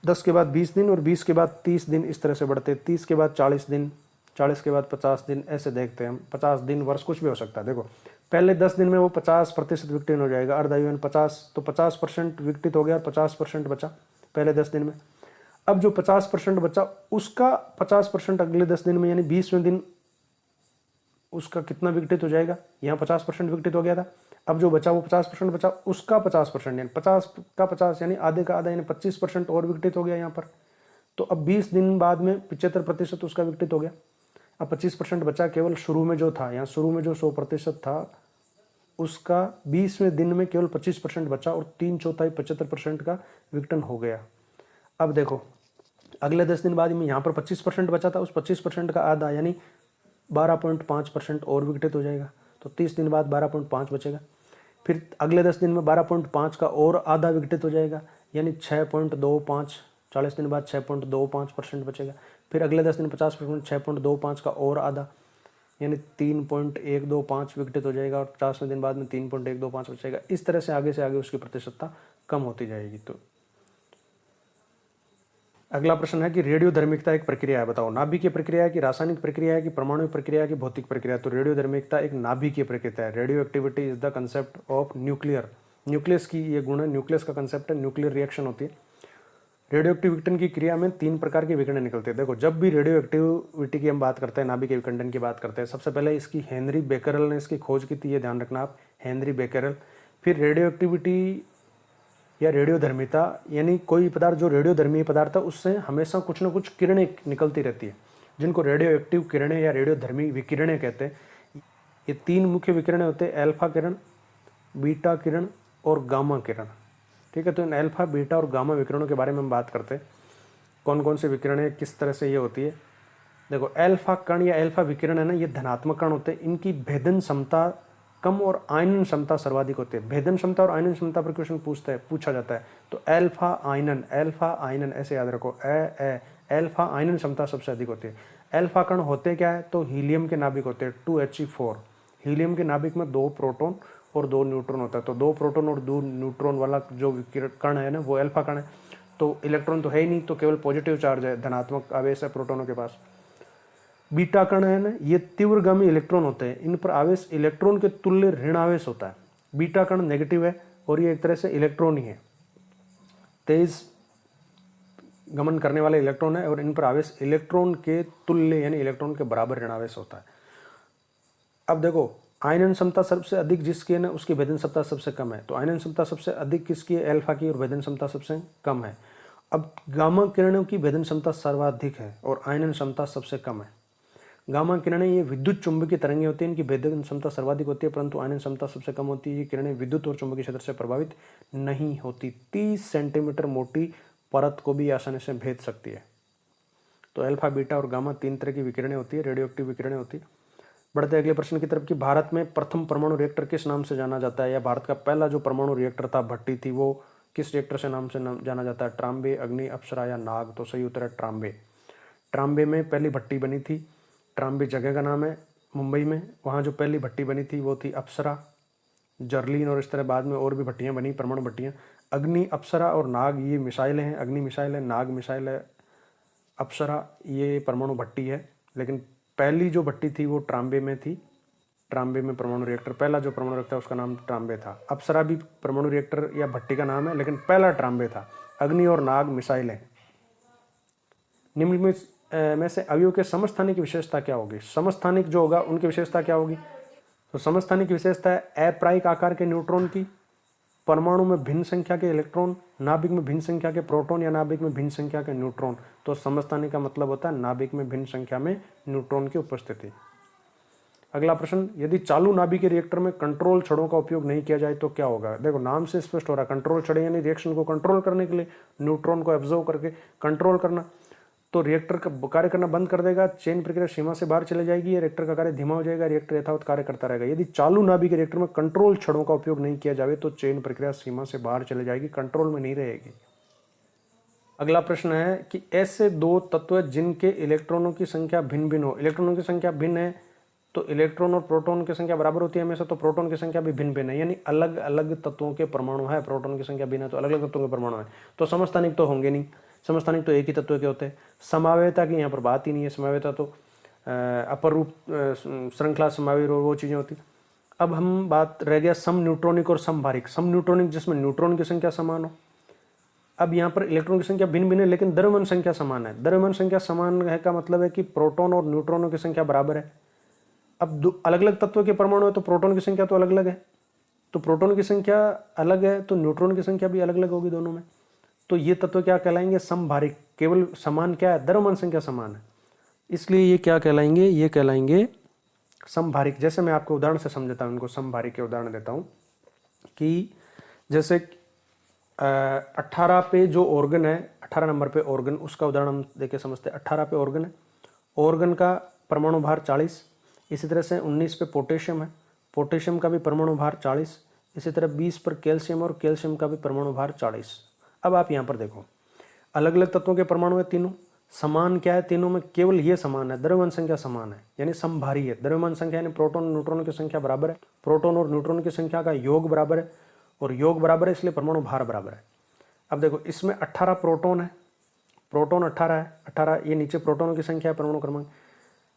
10 के बाद 20 दिन और 20 के बाद 30 दिन, इस तरह से बढ़ते, 30 के बाद 40 दिन, 40 के बाद 50 दिन, ऐसे देखते हैं हम। 50 दिन, वर्ष कुछ भी हो सकता है। देखो पहले 10 दिन में वो 50% विकटित हो जाएगा, अर्धायु 50, तो 50% विकटित हो गया और 50% बचा पहले 10 दिन में। अब जो 50% बचा उसका 50% अगले 10 दिन में, यानी 20वें दिन उसका कितना विकटित हो जाएगा, यहाँ 50% विकटित हो गया था। अब जो बचा वो 50% बचा, उसका 50% यानी 50 का 50 यानी आधे का आधा यानी 25% और विकटित हो गया यहाँ पर। तो अब 20 दिन बाद में 75% उसका विकटित हो गया। अब 25% बचा केवल शुरू में जो था, यहाँ शुरू में जो 100% था उसका 20वें दिन में केवल 25% बचा और 3/4 75% का विघटन हो गया। अब देखो अगले 10 दिन बाद में यहाँ पर 25% बचा था, उस 25% का आधा यानी 12.5% और विघटित हो जाएगा। तो 30 दिन बाद 12.5 बचेगा। फिर अगले 10 दिन में 12.5 का और आधा विघटित हो जाएगा, यानी 6.25। 40 दिन बाद 6.25% बचेगा। फिर अगले 10 दिन 50%, 6.25 का और आधा यानी 3.125 विघटित हो जाएगा और 50वें दिन बाद में 3.125 बचेगा। इस तरह से आगे उसकी प्रतिशतता कम होती जाएगी। तो अगला प्रश्न है कि रेडियोधर्मिकता एक प्रक्रिया है, बताओ नाभिकीय प्रक्रिया है कि रासायनिक प्रक्रिया है कि परमाणु प्रक्रिया है कि भौतिक प्रक्रिया है। तो रेडियोधर्मिकता एक नाभिकीय प्रक्रिया है। Radio activity is the concept of nuclear, nucleus की ये गुण है, न्यूक्लियस का कंसेप्ट है, न्यूक्लियर रिएक्शन होती है। रेडियो एक्टिव विघटन की क्रिया में 3 प्रकार के विकिरण निकलते हैं। देखो जब भी रेडियो एक्टिविटी की हम बात करते हैं, नाभिकीय विखंडन की बात करते हैं, सबसे पहले इसकी हेनरी बेकरल ने इसकी खोज की थी, ये ध्यान रखना आप, हेनरी बेकरल। फिर रेडियो एक्टिविटी या रेडियोधर्मिता यानी कोई पदार्थ जो रेडियोधर्मी पदार्थ है उससे हमेशा कुछ ना कुछ किरणें निकलती रहती है, जिनको रेडियो एक्टिव किरणें या रेडियोधर्मी विकिरणें कहते हैं। ये 3 मुख्य विकिरणें होते हैं, अल्फा किरण, बीटा किरण और गामा किरण। ठीक है, तो इन अल्फा बीटा और गामा विकिरणों के बारे में हम बात करते हैं, कौन कौन से विकिरणें किस तरह से ये होती है। देखो अल्फा कण या अल्फा विकिरण है ना, ये धनात्मक कण होते हैं, इनकी भेदन क्षमता कम और आयनन क्षमता सर्वाधिक होती है। भेदन क्षमता और आयनन क्षमता पर क्वेश्चन पूछा जाता है, तो अल्फा आयनन ऐसे याद रखो, अल्फा आयनन क्षमता सबसे अधिक होती है। अल्फा कण होते क्या है, तो हीलियम के नाभिक होते हैं, 2He4। हीलियम के नाभिक में 2 प्रोटॉन और 2 न्यूट्रॉन होता है, तो 2 प्रोटॉन और 2 न्यूट्रॉन वाला जो कण है ना वो अल्फा कण है। तो इलेक्ट्रॉन तो है ही नहीं, तो केवल पॉजिटिव चार्ज है, धनात्मक आवेश है प्रोटॉनों के पास। बीटा कण है ना, ये तीव्रगामी इलेक्ट्रॉन होते हैं, इन पर आवेश इलेक्ट्रॉन के तुल्य ऋण आवेश होता है। बीटा कण नेगेटिव है और ये एक तरह से इलेक्ट्रॉन ही है, तेज गमन करने वाले इलेक्ट्रॉन है और इन पर आवेश इलेक्ट्रॉन के तुल्य यानी इलेक्ट्रॉन के बराबर ऋण आवेश होता है। अब देखो आयनन क्षमता सबसे अधिक जिसकी है ना उसकी भेदन क्षमता सबसे कम है, तो आयनन क्षमता सबसे अधिक किसकी है, अल्फा की, और भेदन क्षमता सबसे कम है। अब गामा किरणों की भेदन क्षमता सर्वाधिक है और आयनन क्षमता सबसे कम है। गामा किरणें ये विद्युत चुंबकीय तरंगें होती हैं, इनकी भेदन क्षमता सर्वाधिक होती है परंतु आयनन क्षमता सबसे कम होती है। ये किरणें विद्युत और चुंबकीय क्षेत्र से प्रभावित नहीं होती, 30 सेंटीमीटर मोटी परत को भी आसानी से भेद सकती है। तो अल्फा बीटा और गामा 3 तरह की विकिरणें होती है, रेडियो एक्टिव विकिरणें होती है। बढ़ते अगले प्रश्न की तरफ कि भारत में प्रथम परमाणु रिएक्टर किस नाम से जाना जाता है, या भारत का पहला जो परमाणु रिएक्टर था भट्टी थी वो किस रिएक्टर से नाम से जाना जाता है, ट्राम्बे, अग्नि, अप्सरा या नाग। तो सही उत्तर है ट्राम्बे। ट्राम्बे में पहली भट्टी बनी थी, ट्राम्बे जगह का नाम है मुंबई में, वहाँ जो पहली भट्टी बनी थी वो थी अप्सरा, जर्लिन और इस तरह बाद में और भी भट्टियाँ बनी, परमाणु भट्टियाँ। अग्नि, अप्सरा और नाग ये मिसाइलें हैं, अग्नि मिसाइल है, नाग मिसाइल है, अप्सरा ये परमाणु भट्टी है। लेकिन पहली जो भट्टी थी वो ट्राम्बे में थी, ट्राम्बे में परमाणु रिएक्टर, पहला जो परमाणु रिएक्टर उसका नाम ट्राम्बे था। अप्सरा भी परमाणु रिएक्टर या भट्टी का नाम है लेकिन पहला ट्राम्बे था। अग्नि और नाग मिसाइल है। निम्न में से अवयव के समस्थानिक विशेषता क्या होगी, समस्थानिक जो होगा उनकी विशेषता क्या होगी। तो समस्थानिक विशेषता है अप्रायिक आकार के न्यूट्रॉन की, परमाणु में भिन्न संख्या के इलेक्ट्रॉन, नाभिक में भिन्न संख्या के प्रोटॉन या नाभिक में भिन्न संख्या के न्यूट्रॉन। तो समस्थानिक का मतलब होता है नाभिक में भिन्न संख्या में न्यूट्रॉन की उपस्थिति। अगला प्रश्न, यदि चालू नाभिक के रिएक्टर में कंट्रोल छड़ों का उपयोग नहीं किया जाए तो क्या होगा। देखो नाम से स्पष्ट हो रहा है, कंट्रोल छड़े यानी रिएक्शन को कंट्रोल करने के लिए, न्यूट्रॉन को एब्जॉर्व करके कंट्रोल करना। तो रिएक्टर का कार्य करना बंद कर देगा, चेन प्रक्रिया सीमा से बाहर चले जाएगी, रिएक्टर का कार्य धीमा हो जाएगा, रिएक्टर यथावत कार्य करता रहेगा। यदि चालू नाभिक के रिएक्टर में कंट्रोल छड़ों का उपयोग नहीं किया जाए तो चेन प्रक्रिया सीमा से बाहर चले जाएगी, कंट्रोल में नहीं रहेगी। अगला प्रश्न है कि ऐसे 2 तत्व जिनके इलेक्ट्रॉनों की संख्या भिन्न भिन्न हो, इलेक्ट्रॉनों की संख्या भिन्न है तो इलेक्ट्रॉन और प्रोटॉन की संख्या बराबर होती है हमेशा, तो प्रोटॉन की संख्या भी भिन्न भिन्न है, यानी अलग अलग तत्वों के परमाणु है, प्रोटॉन की संख्या भिन्न है तो अलग अलग तत्वों के परमाणु है। तो समस्थानिक तो होंगे नहीं, समस्थानिक तो एक ही तत्व के होते हैं। समावेयता की यहाँ पर बात ही नहीं है, समावेयता तो अपर रूप श्रृंखला समावेय और वो चीज़ें होती। अब हम बात रह गया सम न्यूट्रॉनिक और समभारिक। सम न्यूट्रॉनिक जिसमें न्यूट्रॉन की संख्या समान हो। अब यहाँ पर इलेक्ट्रॉन की संख्या भिन्न भिन्न है लेकिन द्रव्यमान संख्या समान है। द्रव्यमान संख्या समान है का मतलब है कि प्रोटॉन और न्यूट्रॉनों की संख्या बराबर है। अब अलग अलग तत्वों के परमाणु है तो प्रोटॉन की संख्या तो अलग अलग है, तो प्रोटॉन की संख्या अलग है तो न्यूट्रॉन की संख्या भी अलग अलग होगी दोनों में। तो ये तत्व क्या कहलाएंगे? समभारिक। केवल समान क्या है? द्रव्यमान संख्या समान है, इसलिए ये क्या कहलाएंगे? ये कहलाएंगे समभारिक। जैसे मैं आपको उदाहरण से समझाता हूँ इनको, समभारिक के उदाहरण देता हूँ कि जैसे 18 पे जो ऑर्गन है, 18 नंबर पे ऑर्गन, उसका उदाहरण हम देके समझते हैं। 18 पे ऑर्गन है, ऑर्गन का परमाणु भार 40। इसी तरह से 19 पे पोटेशियम है, पोटेशियम का भी परमाणु भार 40। इसी तरह 20 पर कैल्शियम और कैल्शियम का भी परमाणु भार 40। अब आप यहाँ पर देखो, अलग अलग तत्वों के परमाणु है तीनों, समान क्या है? तीनों में केवल ये समान है, द्रव्यमान संख्या समान है, यानी समभारी है। द्रव्यमान संख्या यानी प्रोटॉन न्यूट्रॉन की संख्या बराबर है, प्रोटॉन और न्यूट्रॉन की संख्या का योग बराबर है, और योग बराबर है इसलिए परमाणु भार बराबर है। अब देखो इसमें 18 प्रोटॉन है, प्रोटॉन 18 है, 18 ये नीचे प्रोटॉनों की संख्या है, परमाणु क्रमांक।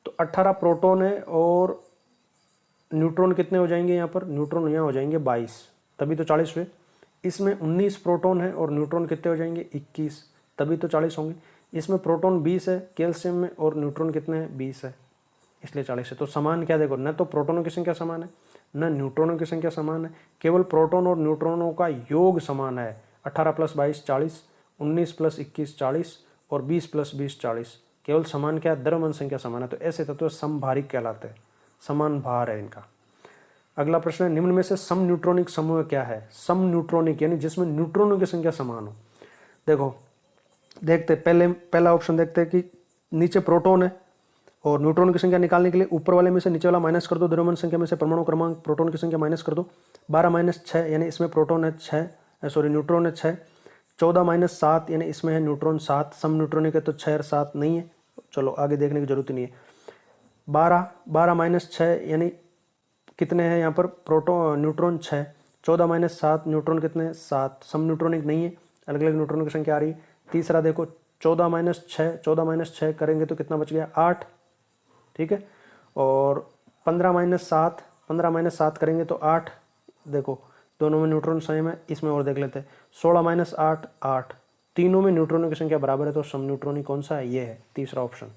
तो 18 प्रोटॉन है और न्यूट्रॉन कितने हो जाएंगे? यहाँ पर न्यूट्रॉन यहाँ हो जाएंगे 22, तभी तो 40 हुए। इसमें 19 प्रोटॉन है और न्यूट्रॉन कितने हो जाएंगे? 21, तभी तो 40 होंगे। इसमें प्रोटॉन 20 है कैल्शियम में और न्यूट्रॉन कितने हैं? 20 है, इसलिए 40 है। तो समान क्या? देखो न तो प्रोटॉनों की संख्या समान है न न्यूट्रॉनों की संख्या समान है, केवल प्रोटॉन और न्यूट्रॉनों का योग समान है। 18 + 22 40, 19 + 21 40 और 20 + 20 40। केवल समान क्या है? द्रव्यमान संख्या समान है। तो ऐसे तत्व समभारिक कहलाते हैं, समान भार है इनका। अगला प्रश्न है, निम्न में से सम न्यूट्रॉनिक समूह क्या है? सम न्यूट्रॉनिक यानी जिसमें न्यूट्रॉनों की संख्या समान हो। देखो देखते पहला ऑप्शन देखते हैं कि नीचे प्रोटॉन है और न्यूट्रॉन की संख्या निकालने के लिए ऊपर वाले में से नीचे वाला माइनस कर दो, द्रव्यमान संख्या में से परमाणु क्रमांक प्रोटॉन की संख्या माइनस कर दो। 12 - 6 यानी इसमें प्रोटॉन है 6, न्यूट्रॉन है 6। 14 - 7 यानी इसमें है न्यूट्रॉन 7। सम न्यूट्रॉनिक है तो 6 और 7 नहीं है, चलो आगे देखने की जरूरत नहीं है। 12 - 6 यानी कितने हैं यहाँ पर? Proton neutron 6। 14 - 7 न्यूट्रॉन कितने? 7। सम न्यूट्रॉनिक नहीं है, अलग अलग न्यूट्रॉन की संख्या आ रही है। तीसरा देखो 14 - 6, 14 - 6 करेंगे तो कितना बच गया? 8, ठीक है। और 15 - 7, 15 - 7 करेंगे तो 8। देखो दोनों में न्यूट्रॉन सेम है, इसमें और देख लेते हैं। 16 - 8 8, तीनों में न्यूट्रॉनों की संख्या बराबर है, तो सम न्यूट्रॉनिक कौन सा है? ये है तीसरा ऑप्शन।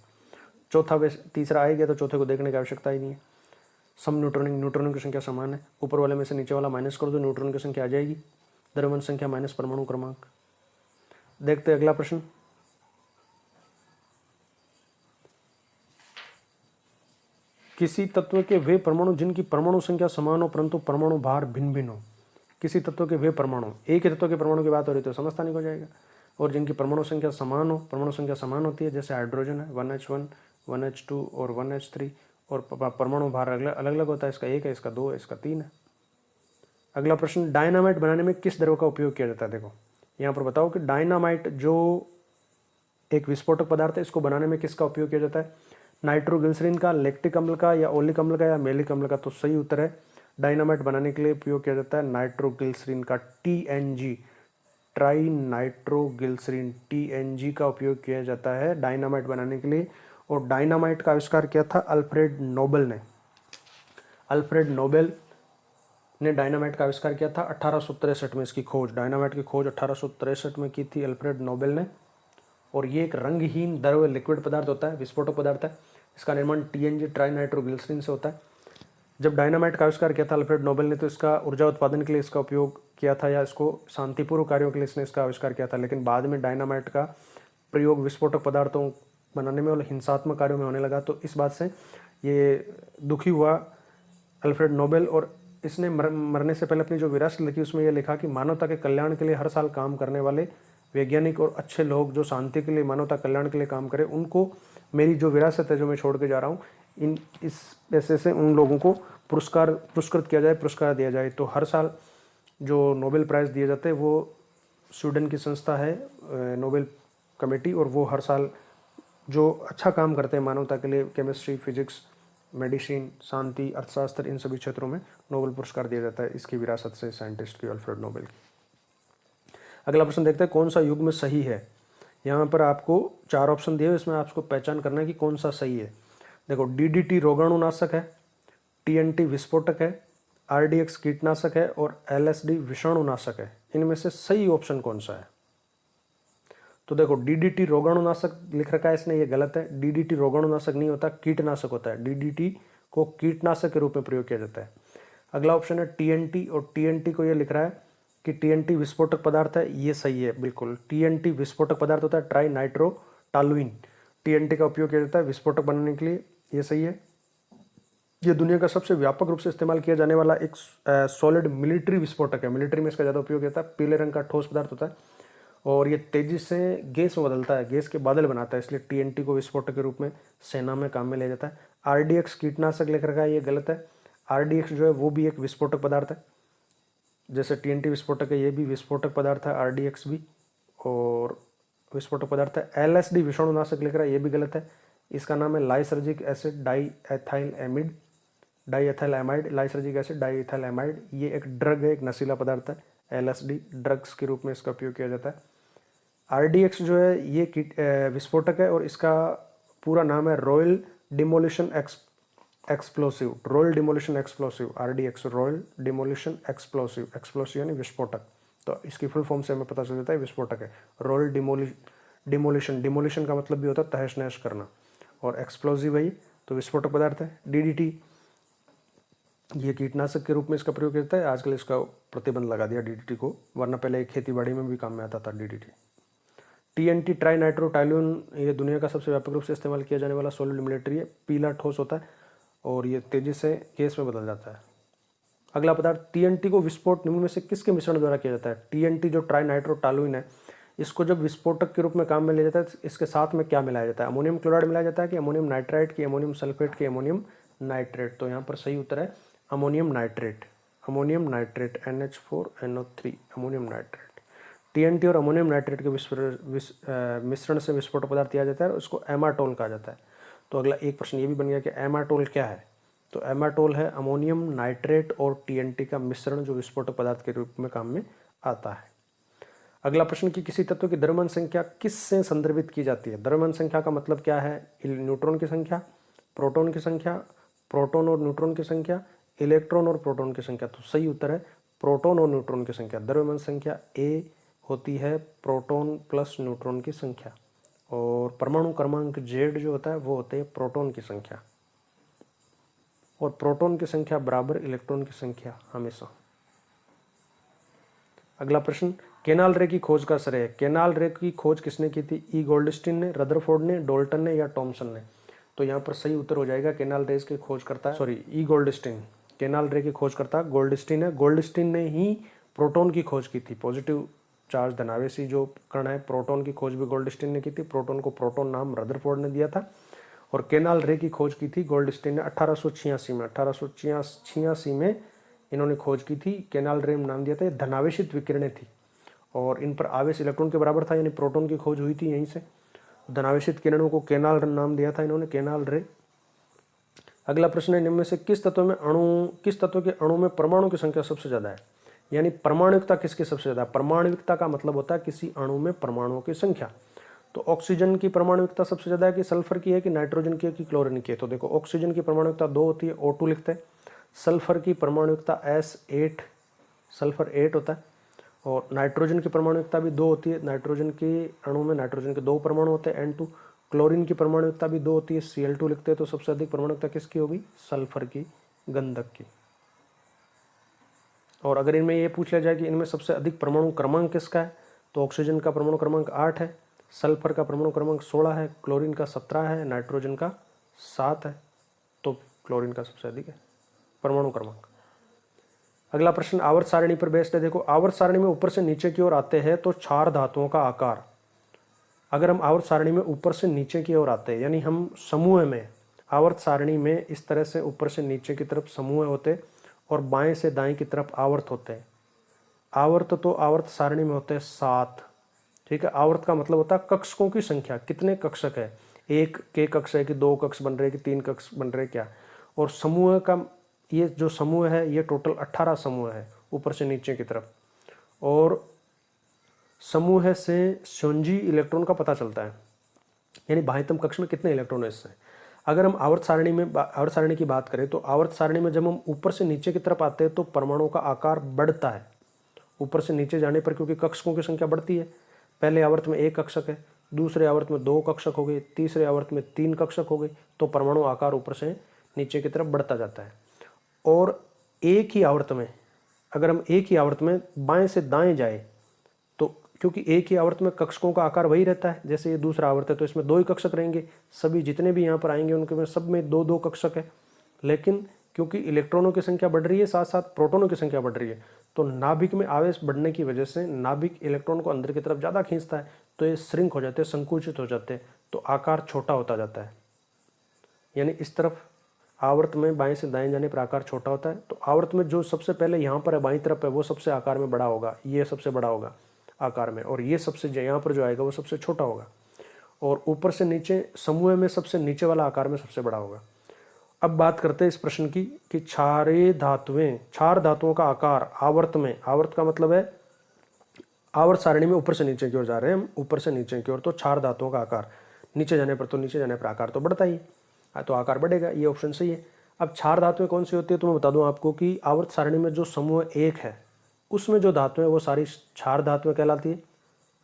तीसरा आएगा तो चौथे को देखने की आवश्यकता ही नहीं है। सम न्यूट्रॉनों की संख्या समान है, ऊपर वाले में से नीचे वाला माइनस कर दो, न्यूट्रॉन की संख्या आ जाएगी, द्रव्यमान संख्या माइनस परमाणु क्रमांक। देखते हैं अगला प्रश्न। किसी तत्व के वे परमाणु जिनकी परमाणु संख्या समान हो परंतु परमाणु भार भिन्न भिन्न हो। किसी तत्व के वे परमाणु, एक ही तत्व के परमाणु की बात हो रही तो समस्थानिक हो जाएगा, और जिनकी परमाणु संख्या समान हो, परमाणु संख्या समान होती है, जैसे हाइड्रोजन है 1H1 1H2 और 1H3, और परमाणु भार अलग अलग होता है, इसका 1 है, इसका 2 है, इसका 3 है। अगला प्रश्न, डायनामाइट बनाने में किस द्रव का उपयोग किया जाता है? देखो यहाँ पर बताओ कि डायनामाइट जो एक विस्फोटक पदार्थ है, इसको बनाने में किसका उपयोग किया जाता है? नाइट्रोग्लिसरीन का, लैक्टिक अम्ल का, या ओलिक अम्ल का, या मेलिक अम्ल का? तो सही उत्तर है, डायनामाइट बनाने के लिए उपयोग किया जाता है नाइट्रोग्लिसरीन का, TNG, ट्राई नाइट्रोग्लिसरीन, TNG का उपयोग किया जाता है डायनामाइट बनाने के लिए। और डायनामाइट का आविष्कार किया था अल्फ्रेड नोबेल ने। अल्फ्रेड नोबेल ने डायनामाइट का आविष्कार किया था 1863 में। इसकी खोज, डायनामाइट की खोज 1863 में की थी अल्फ्रेड नोबेल ने। और ये एक रंगहीन द्रव लिक्विड पदार्थ होता है, विस्फोटक पदार्थ है। इसका निर्माण TNG, ट्राई नाइट्रोग्लिसरीन से होता है। जब डायनामाइट का आविष्कार किया था अल्फ्रेड नोबेल ने, तो इसका ऊर्जा उत्पादन के लिए इसका उपयोग किया था, या इसको शांतिपूर्व कार्यों के लिए इसने इसका आविष्कार किया था। लेकिन बाद में डायनामाइट का प्रयोग विस्फोटक पदार्थों बनाने में और हिंसात्मक कार्यों में होने लगा, तो इस बात से ये दुखी हुआ अल्फ्रेड नोबेल, और इसने मरने से पहले अपनी जो विरासत लिखी उसमें यह लिखा कि मानवता के कल्याण के लिए हर साल काम करने वाले वैज्ञानिक और अच्छे लोग जो शांति के लिए, मानवता कल्याण के लिए काम करें, उनको मेरी जो विरासत है जो मैं छोड़ के जा रहा हूँ, इस पैसे से उन लोगों को पुरस्कृत किया जाए, पुरस्कार दिया जाए। तो हर साल जो नोबेल प्राइज़ दिए जाते हैं वो स्वीडन की संस्था है नोबेल कमेटी, और वो हर साल जो अच्छा काम करते हैं मानवता के लिए, केमिस्ट्री, फिजिक्स, मेडिसिन, शांति, अर्थशास्त्र, इन सभी क्षेत्रों में नोबेल पुरस्कार दिया जाता है इसकी विरासत से, साइंटिस्ट की, अल्फ्रेड नोबेल की। अगला प्रश्न देखते हैं, कौन सा युग्म सही है? यहाँ पर आपको 4 ऑप्शन दिए हुए, इसमें आपको पहचान करना है कि कौन सा सही है। देखो DDT रोगाणुनाशक है, TNT विस्फोटक है, RDX कीटनाशक है और LSD विषाणुनाशक है। इनमें से सही ऑप्शन कौन सा है? तो देखो DDT रोगाणुनाशक लिख रखा है इसने, ये गलत है। DDT रोगाणुनाशक नहीं होता, कीटनाशक होता है। DDT को कीटनाशक के रूप में प्रयोग किया जाता है। अगला ऑप्शन है TNT, और TNT को ये लिख रहा है कि TNT विस्फोटक पदार्थ है, ये सही है बिल्कुल। TNT विस्फोटक पदार्थ होता है, ट्राई नाइट्रोटॉलुइन। TNT का उपयोग किया जाता है विस्फोटक बनाने के लिए, ये सही है। ये दुनिया का सबसे व्यापक रूप से इस्तेमाल किया जाने वाला एक सॉलिड मिलिट्री विस्फोटक है। मिलिट्री में इसका ज़्यादा उपयोग होता है। पीले रंग का ठोस पदार्थ होता है और ये तेजी से गैस में बदलता है, गैस के बादल बनाता है, इसलिए TNT को विस्फोटक के रूप में सेना में काम में लिया जाता है। RDX कीटनाशक लिख रखा है, ये गलत है। RDX जो है वो भी एक विस्फोटक पदार्थ है, जैसे TNT विस्फोटक है, ये भी विस्फोटक पदार्थ है, RDX भी और विस्फोटक पदार्थ है। LSD विषाणुनाशक लिख रहा है, ये भी गलत है। इसका नाम है लाइसर्जिक एसिड डाईएथाइलएमिड, लाइसर्जिक एसिड डाईएथाइलएमाइड। ये एक ड्रग है, एक नशीला पदार्थ है। LSD ड्रग्स के रूप में इसका उपयोग किया जाता है। RDX जो है ये विस्फोटक है और इसका पूरा नाम है royal demolition explosive, royal demolition explosive. RDX royal demolition explosive, explosive यानी विस्फोटक। तो इसकी फुल फॉर्म से हमें पता चल जाता है विस्फोटक है। रॉयल डिमोलिशन, डिमोलिशन का मतलब भी होता है तहस नहस करना, और एक्सप्लोसिव है तो विस्फोटक पदार्थ है। DDT ये कीटनाशक के रूप में इसका प्रयोग करता है। आजकल इसका प्रतिबंध लगा दिया DDT को, वरना पहले खेती बाड़ी में भी काम में आता था DDT। TNT ट्राई नाइट्रोटॉलुइन, ये दुनिया का सबसे व्यापक रूप से इस्तेमाल किया जाने वाला सॉलिड मिलिट्री है। पीला ठोस होता है और ये तेजी से गैस में बदल जाता है। अगला पदार्थ TNT को विस्फोट निम्न में से किसके मिश्रण द्वारा किया जाता है? TNT जो ट्राई नाइट्रोटॉलुइन है, इसको जब विस्फोटक के रूप में काम में लिया जाता है, इसके साथ में क्या मिलाया जाता है? अमोनियम क्लोराइड मिलाया जाता है कि अमोनियम नाइट्राइट की, अमोनियम सल्फेट की, अमोनियम नाइट्रेट? तो यहाँ पर सही उत्तर है ammonium nitrate. Ammonium nitrate NH4NO3, ammonium nitrate. TNT और अमोनियम नाइट्रेट के मिश्रण से विस्फोटक पदार्थ किया जाता है और उसको एमाटोल कहा जाता है। तो अगला एक प्रश्न ये भी बन गया कि एमाटोल क्या है? तो एमाटोल है अमोनियम नाइट्रेट और TNT का मिश्रण जो विस्फोटक पदार्थ के रूप में काम में आता है। अगला प्रश्न कि किसी तत्व की द्रव्यमान संख्या किस से संदर्भित की जाती है? द्रव्यमान संख्या का मतलब क्या है? न्यूट्रॉन की संख्या, प्रोटॉन की संख्या, प्रोटॉन और न्यूट्रॉन की संख्या, इलेक्ट्रॉन और प्रोटॉन की संख्या? तो सही उत्तर है प्रोटॉन और न्यूट्रॉन की संख्या। द्रव्यमान संख्या A होती है प्रोटॉन प्लस न्यूट्रॉन की संख्या, और परमाणु क्रमांक Z जो होता है वो होते हैं प्रोटॉन की संख्या, और प्रोटॉन की संख्या बराबर इलेक्ट्रॉन की संख्या हमेशा। अगला प्रश्न, केनाल रे की खोज का श्रेय, केनाल रे की खोज किसने की थी? ई गोल्डस्टीन ने, रदरफोर्ड ने, डाल्टन ने या थॉमसन ने? तो यहाँ पर सही उत्तर हो जाएगा केनाल रेस की खोज करता है, ई गोल्डस्टीन। केनाल रे की खोज करता गोल्डस्टीन है। गोल्डस्टीन ने ही प्रोटॉन की खोज की थी। पॉजिटिव चार्ज धनावेशी जो कण है, प्रोटॉन की खोज भी गोल्डस्टीन ने की थी। प्रोटॉन को प्रोटॉन नाम रदरफोर्ड ने दिया था, और केनाल रे की खोज की थी गोल्डस्टीन ने 1886 में। 1886 में इन्होंने खोज की थी। केनाल रे नाम दिया था। ये धनावेशित विकिरणें थी और इन पर आवेश इलेक्ट्रॉन के बराबर था, यानी प्रोटॉन की खोज हुई थी यहीं से। धनावेशित किरणों को केनाल नाम दिया था इन्होंने, केनाल रे। अगला प्रश्न है, निम्न में से किस तत्व के अणु में परमाणु की संख्या सबसे ज्यादा है? यानी परमाणुकता किसकी सबसे ज्यादा है? परमाणुकता का मतलब होता है किसी अणु में परमाणुओं की संख्या। तो ऑक्सीजन की परमाणुकता सबसे ज्यादा है कि सल्फर की है कि नाइट्रोजन की है कि क्लोरीन की है? तो देखो, ऑक्सीजन की परमाणुकता 2 होती है, O2 लिखते हैं। सल्फर की परमाणुकता S8, सल्फर 8 होता है, और नाइट्रोजन की परमाणुकता भी 2 होती है। नाइट्रोजन के अणु में नाइट्रोजन के 2 परमाणु होते हैं, N2। क्लोरीन की परमाणुकता भी 2 होती है, Cl2 लिखते हैं। तो सबसे अधिक परमाणुकता किसकी होगी? सल्फर की, गंधक की। और अगर इनमें ये पूछ लिया जाए कि इनमें सबसे अधिक परमाणु क्रमांक किसका है, तो ऑक्सीजन का परमाणु क्रमांक 8 है, सल्फर का परमाणु क्रमांक 16 है, क्लोरीन का 17 है, नाइट्रोजन का 7 है। तो क्लोरीन का सबसे अधिक है परमाणु क्रमांक। अगला प्रश्न आवर्त सारणी पर बेस्ड है। देखो, आवर्त सारणी में ऊपर से नीचे की ओर आते हैं तो क्षार धातुओं का आकार, अगर हम आवर्त सारणी में ऊपर से नीचे की ओर आते हैं, यानी हम समूह में आवर्त सारणी में इस तरह से ऊपर से नीचे की तरफ समूह होते और बाएं से दाएं की तरफ आवर्त होते हैं। आवर्त तो आवर्त सारणी में होते हैं 7, ठीक है। आवर्त का मतलब होता है कक्षकों की संख्या, कितने कक्षक है, 1 के कक्ष है कि 2 कक्ष बन रहे कि 3 कक्ष बन रहे क्या। और समूह का, ये जो समूह है ये टोटल 18 समूह है ऊपर से नीचे की तरफ, और समूह से संयोजी इलेक्ट्रॉन का पता चलता है, यानी बाह्यतम कक्ष में कितने इलेक्ट्रॉन है इससे। अगर हम आवर्त सारणी की बात करें तो आवर्त सारणी में जब हम ऊपर से नीचे की तरफ आते हैं तो परमाणुओं का आकार बढ़ता है ऊपर से नीचे जाने पर, क्योंकि कक्षकों की संख्या बढ़ती है। पहले आवर्त में 1 कक्षक है, दूसरे आवर्त में 2 कक्षक हो गए, तीसरे आवर्त में 3 कक्षक हो गए, तो परमाणु आकार ऊपर से नीचे की तरफ बढ़ता जाता है। और एक ही आवर्त में, अगर हम एक ही आवर्त में बाएं से दाएं जाए तो, क्योंकि एक ही आवर्त में कक्षकों का आकार वही रहता है, जैसे ये दूसरा आवर्त है तो इसमें 2 ही कक्षक रहेंगे, सभी जितने भी यहाँ पर आएंगे उनके में सब में 2-2 कक्षक है। लेकिन क्योंकि इलेक्ट्रॉनों की संख्या बढ़ रही है, साथ साथ प्रोटॉनों की संख्या बढ़ रही है, तो नाभिक में आवेश बढ़ने की वजह से नाभिक इलेक्ट्रॉन को अंदर की तरफ ज़्यादा खींचता है, तो ये श्रिंक हो जाते हैं, संकुचित हो जाते हैं, तो आकार छोटा होता जाता है। यानी इस तरफ आवर्त में बाएं से दाएं जाने पर आकार छोटा होता है, तो आवर्त में जो सबसे पहले यहाँ पर है बाईं तरफ है वो सबसे आकार में बड़ा होगा, ये सबसे बड़ा होगा आकार में, और ये सबसे यहाँ पर जो आएगा वो सबसे छोटा होगा, और ऊपर से नीचे समूह में सबसे नीचे वाला आकार में सबसे बड़ा होगा। अब बात करते हैं इस प्रश्न की कि क्षार धातुओं का आकार आवर्त में, आवर्त का मतलब है आवर्त सारणी में ऊपर से नीचे की ओर जा रहे हैं हम, ऊपर से नीचे की ओर, तो क्षार धातुओं का आकार नीचे जाने पर आकार तो बढ़ता ही है, तो आकार बढ़ेगा, ये ऑप्शन सही है। अब क्षार धातुएं कौन सी होती है तो मैं बता दूं आपको कि आवर्त सारणी में जो समूह 1 है उसमें जो धातुएं वो सारी क्षार धातुएं कहलाती है।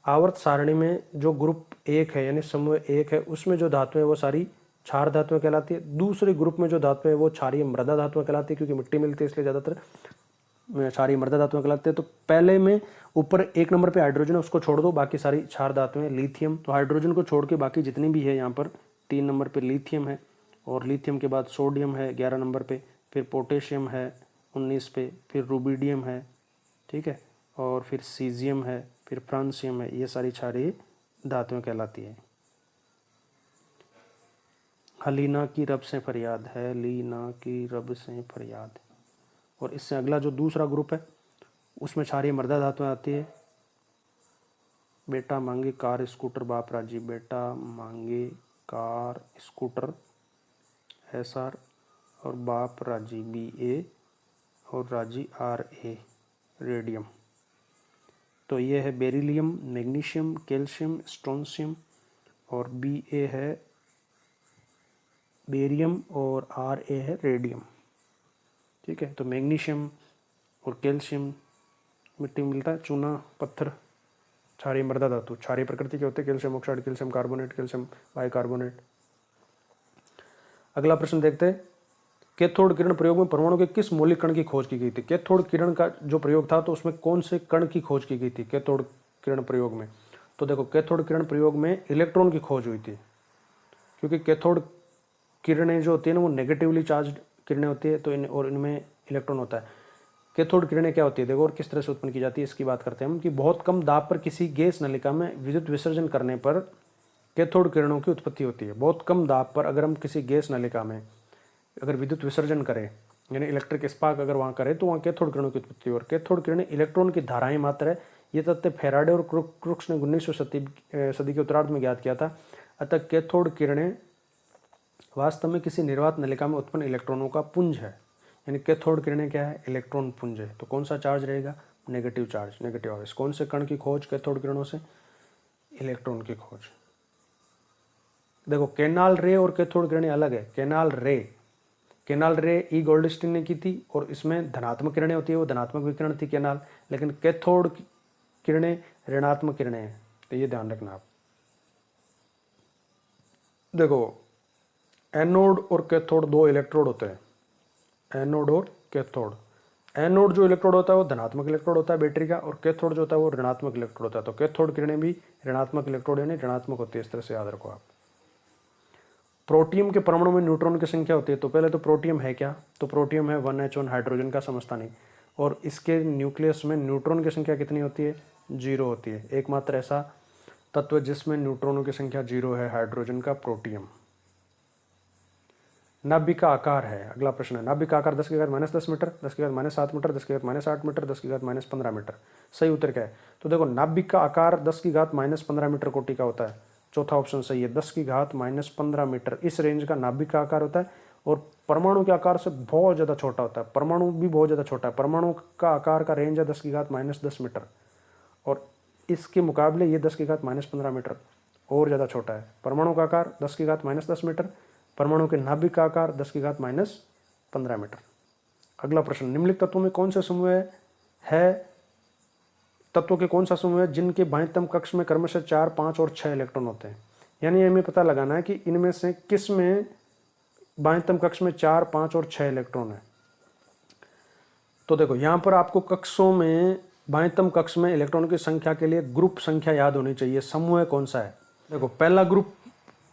आवर्त सारणी में जो ग्रुप 1 है यानी समूह 1 है उसमें जो धातुएं वो सारी क्षार धातुएं कहलाती है। दूसरे ग्रुप में जो धातुएं वो क्षारीय मृदा धातुएं कहलाती है, क्योंकि मिट्टी मिलती है इसलिए ज़्यादातर क्षारीय मृदा धातुएं कहलाते हैं। तो पहले में ऊपर 1 नंबर पे हाइड्रोजन है उसको छोड़ दो, बाकी सारी क्षार धातुएं। लिथियम, तो हाइड्रोजन को छोड़ के बाकी जितनी भी है यहाँ पर 3 नंबर पे लिथियम है, और लिथियम के बाद सोडियम है 11 नंबर पे, फिर पोटेशियम है 19 पे, फिर रुबिडियम है, ठीक है, और फिर सीजियम है, फिर फ्रांसियम है। ये सारी क्षारीय धातुएं कहलाती है। हलीना की रब से फरियाद है, लीना की रब से फरियाद। और इससे अगला जो दूसरा ग्रुप है उसमें क्षारीय मृदा धातुएं आती है। बेटा मांगे कार स्कूटर बाप राजी, बेटा मांगे कार स्कूटर SR, और बाप राजी BA, और राजी RA रेडियम। तो ये है बेरिलियम, मैग्नीशियम, कैल्शियम, स्ट्रोंशियम, और BA है बेरियम, और RA है रेडियम, ठीक है। तो मैग्नीशियम और कैल्शियम मिट्टी में मिलता है, चूना पत्थर क्षारीय मृदा धातु, क्षारीय प्रकृति के होते हैं, calcium oxide, calcium carbonate, calcium bicarbonate. अगला प्रश्न देखते हैं, कैथोड किरण प्रयोग में परमाणु के किस मौलिक कण की खोज की गई थी। कैथोड किरण का जो प्रयोग था तो उसमें कौन से कण की खोज की गई थी कैथोड किरण प्रयोग में। तो देखो कैथोड किरण प्रयोग में इलेक्ट्रॉन की खोज हुई थी, क्योंकि कैथोड किरणें जो होती है ना वो नेगेटिवली चार्ज किरणें होती है, तो इनमें इलेक्ट्रॉन होता है। कैथोड किरणें क्या होती है देखो, और किस तरह से उत्पन्न की जाती है इसकी बात करते हैं हम, कि बहुत कम दाब पर किसी गैस नलिका में विद्युत विसर्जन करने पर कैथोड किरणों की उत्पत्ति होती है। बहुत कम दाब पर अगर हम किसी गैस नलिका में अगर विद्युत विसर्जन करें यानी इलेक्ट्रिक स्पार्क अगर वहाँ करें तो वहाँ कैथोड किरणों की उत्पत्ति हो। और कैथोड किरणें इलेक्ट्रॉन की धाराएं मात्र है। ये तथ्य फैराडे और क्रुक्स ने 19वीं सदी के उत्तरार्ध में ज्ञात किया था। अतः कैथोड किरणें वास्तव में किसी निर्वात नलिका में उत्पन्न इलेक्ट्रॉनों का पुंज है। यानी कैथोड किरणें क्या है, इलेक्ट्रॉन पुंज है। तो कौन सा चार्ज रहेगा, नेगेटिव चार्ज, नेगेटिव आवेश। कौन से कण की खोज कैथोड किरणों से, इलेक्ट्रॉन की खोज। देखो कैनाल रे और कैथोड किरणें अलग है। कैनाल रे ई गोल्डस्टीन ने की थी और इसमें धनात्मक किरणें होती है, वो धनात्मक विकिरण थी कैनाल। लेकिन कैथोड किरणें ऋणात्मक किरणें हैं, तो ये ध्यान रखना आप। देखो एनोड और कैथोड दो इलेक्ट्रोड होते हैं, एनोड और कैथोड। एनोड जो इलेक्ट्रोड होता है वो धनात्मक इलेक्ट्रोड होता है बैटरी का, और कैथोड जो होता है वो ऋणात्मक इलेक्ट्रोड होता है। तो कैथोड किरणें भी ऋणात्मक इलेक्ट्रोड यानी ऋणात्मक होती है, इस तरह से याद रखो आप। प्रोटियम के परमाणु में न्यूट्रॉन की संख्या होती है। तो पहले तो प्रोटियम है क्या, तो प्रोटियम है 1H1 हाइड्रोजन का समस्थानिक, और इसके न्यूक्लियस में न्यूट्रॉन की संख्या कितनी होती है, 0 होती है। एकमात्र ऐसा तत्व जिसमें न्यूट्रॉनों की संख्या 0 है हाइड्रोजन का, प्रोटियम। नाभिक का आकार है, अगला प्रश्न है, नाभिक का आकार 10⁻10 मीटर, 10⁻7 मीटर, 10⁻8 मीटर, 10⁻15 मीटर। सही उत्तर क्या है, तो देखो नाभिक का आकार 10⁻15 मीटर कोटि का होता है। चौथा ऑप्शन सही है, 10⁻15 मीटर इस रेंज का नाभिक का आकार होता है। और परमाणु के आकार से बहुत ज़्यादा छोटा होता है, परमाणु भी बहुत ज़्यादा छोटा है। परमाणु का आकार का रेंज है 10⁻10 मीटर, और इसके मुकाबले ये 10⁻15 मीटर और ज़्यादा छोटा है। परमाणु का आकार 10⁻10 मीटर, परमाणु के नाभिक का आकार 10⁻⁻15 मीटर। अगला प्रश्न, निम्नलिखित तत्वों में कौन से समूह है तत्वों के कौन सा समूह है जिनके बाह्यतम कक्ष में क्रमशः 4, 5 और 6 इलेक्ट्रॉन होते हैं। यानी हमें पता लगाना है कि इनमें से किस में बाह्यतम कक्ष में 4, 5 और 6 इलेक्ट्रॉन है। तो देखो यहां पर आपको कक्षों में बाह्यतम कक्ष में इलेक्ट्रॉन की संख्या के लिए ग्रुप संख्या याद होनी चाहिए। समूह कौन सा है, देखो पहला ग्रुप,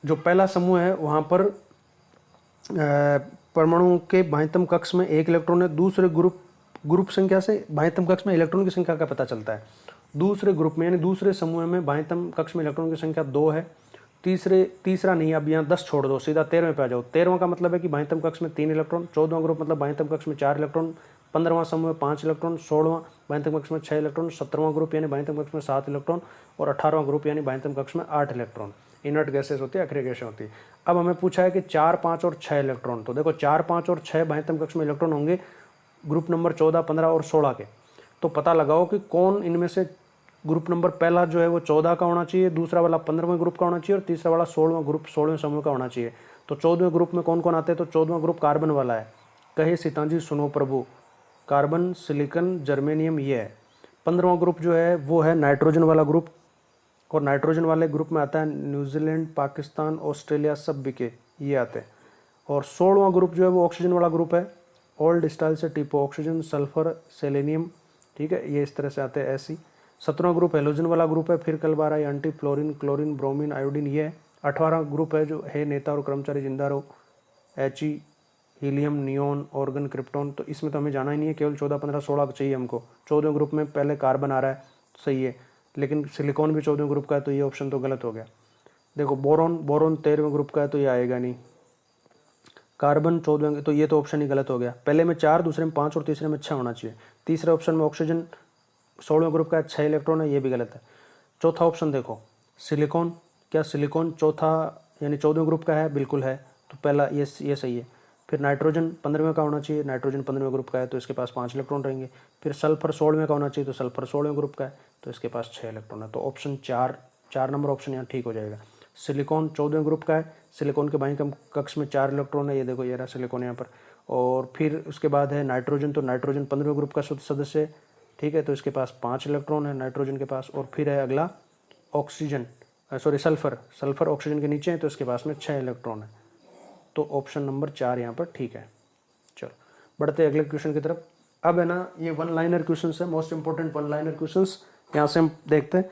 जो पहला समूह है वहां पर परमाणु के बाह्यतम कक्ष में 1 इलेक्ट्रॉन है। दूसरे ग्रुप संख्या से बाह्यतम कक्ष में इलेक्ट्रॉन की संख्या का पता चलता है। दूसरे ग्रुप में यानी दूसरे समूह में बाह्यतम कक्ष में इलेक्ट्रॉन की संख्या 2 है। तीसरा नहीं, अब यहाँ 10 छोड़ दो, सीधा 13वें पे आ जाओ। 13वां का मतलब है कि बाह्यतम कक्ष में 3 इलेक्ट्रॉन। 14वां ग्रुप मतलब बाह्यतम कक्ष में 4 इलेक्ट्रॉन। 15वां समूह में 5 इलेक्ट्रॉन। 16वां बाह्यतम कक्ष में 6 इलेक्ट्रॉन। 17वां ग्रुप यानी बाह्यतम कक्ष में 7 इलेक्ट्रॉन। और 18वां ग्रुप यानी बाह्यतम कक्ष में 8 इलेक्ट्रॉन। इनर्ट गैसेस होती है, अक्रिय गैसें होती है। अब हमें पूछा है कि 4, 5 और 6 इलेक्ट्रॉन। तो देखो 4, 5 और 6 बाह्यतम कक्ष में इलेक्ट्रॉन होंगे ग्रुप नंबर 14, 15 और 16 के। तो पता लगाओ कि कौन इनमें से ग्रुप नंबर पहला जो है वो 14 का होना चाहिए, दूसरा वाला 15वें ग्रुप का होना चाहिए और तीसरा वाला 16वां ग्रुप 16वें समूह का होना चाहिए। तो 14वें ग्रुप में कौन कौन आते हैं, तो 14वां ग्रुप कार्बन वाला है। कहे सीताजी सुनो प्रभु, कार्बन, सिलिकॉन, जर्मेनियम ये है। 15वां ग्रुप जो है वो है नाइट्रोजन वाला ग्रुप, और नाइट्रोजन वाले ग्रुप में आता है न्यूजीलैंड, पाकिस्तान, ऑस्ट्रेलिया, सब बीके ये आते हैं। और 16वां ग्रुप जो है वो ऑक्सीजन वाला ग्रुप है। ओल्ड स्टाइल से टिपो, ऑक्सीजन, सल्फर, सेलेनियम, ठीक है, ये इस तरह से आते हैं ऐसी। 17वां ग्रुप हेलोजन वाला ग्रुप है। फिर कल बार आई एंटी, फ्लोरीन, क्लोरीन, ब्रोमीन, आयोडीन ये है। 18वां ग्रुप है जो है नेता और कर्मचारी जिंदा रहो, H, helium, neon, organ, krypton. तो इसमें तो हमें जाना ही नहीं है, केवल 14, 15, 16 चाहिए हमको। 14वें ग्रुप में पहले कार्बन आ रहा है, सही है, लेकिन सिलिकॉन भी 14वें ग्रुप का है, तो ये ऑप्शन तो गलत हो गया। देखो बोरॉन 13वें ग्रुप का है, तो ये आएगा नहीं। कार्बन 14वें, तो ये तो ऑप्शन ही गलत हो गया। पहले में 4, दूसरे में 5 और तीसरे में 6 होना चाहिए। तीसरे ऑप्शन में ऑक्सीजन 16वें ग्रुप का है, 6 इलेक्ट्रॉन है, ये भी गलत है। चौथा ऑप्शन देखो सिलिकॉन, क्या सिलिकॉन चौथा यानी 14वें ग्रुप का है, बिल्कुल है, तो पहला ये सही है। फिर नाइट्रोजन 15वें का होना चाहिए, नाइट्रोजन 15वें ग्रुप का है, तो इसके पास 5 इलेक्ट्रॉन रहेंगे। फिर सल्फर 16वें का होना चाहिए, तो सल्फर 16वें ग्रुप का है, तो इसके पास 6 इलेक्ट्रॉन है। तो ऑप्शन 4 नंबर ऑप्शन यहाँ ठीक हो जाएगा। सिलिकॉन 14वें ग्रुप का है, सिलिकॉन के बाह्य कक्ष में 4 इलेक्ट्रॉन है, ये देखो ये रहा सिलिकॉन यहाँ पर। और फिर उसके बाद है नाइट्रोजन, तो नाइट्रोजन 15वें ग्रुप का सदस्य है, ठीक है, तो इसके पास 5 इलेक्ट्रॉन है नाइट्रोजन के पास। और फिर है अगला ऑक्सीजन, सल्फर ऑक्सीजन के नीचे है, तो इसके पास में 6 इलेक्ट्रॉन है। तो ऑप्शन नंबर 4 यहाँ पर ठीक है। चलो बढ़ते हैं अगले क्वेश्चन की तरफ। अब है ना ये वन लाइनर क्वेश्चन है, most important one liner question. यहाँ से हम देखते हैं,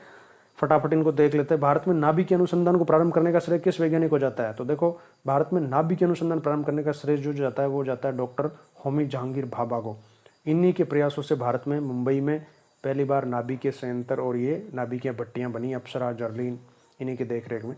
फटाफट इनको देख लेते हैं। भारत में नाभिक के अनुसंधान को प्रारंभ करने का श्रेय किस वैज्ञानिक को जाता है। तो देखो भारत में नाभिक के अनुसंधान प्रारंभ करने का श्रेय जो जाता है वो जाता है डॉक्टर होमी जहांगीर भाभा को। इन्हीं के प्रयासों से भारत में मुंबई में पहली बार नाभिकीय संयंत्र और ये नाभिकीय भट्टियाँ बनी, अप्सरा, जर्लिन, इन्हीं की देखरेख में।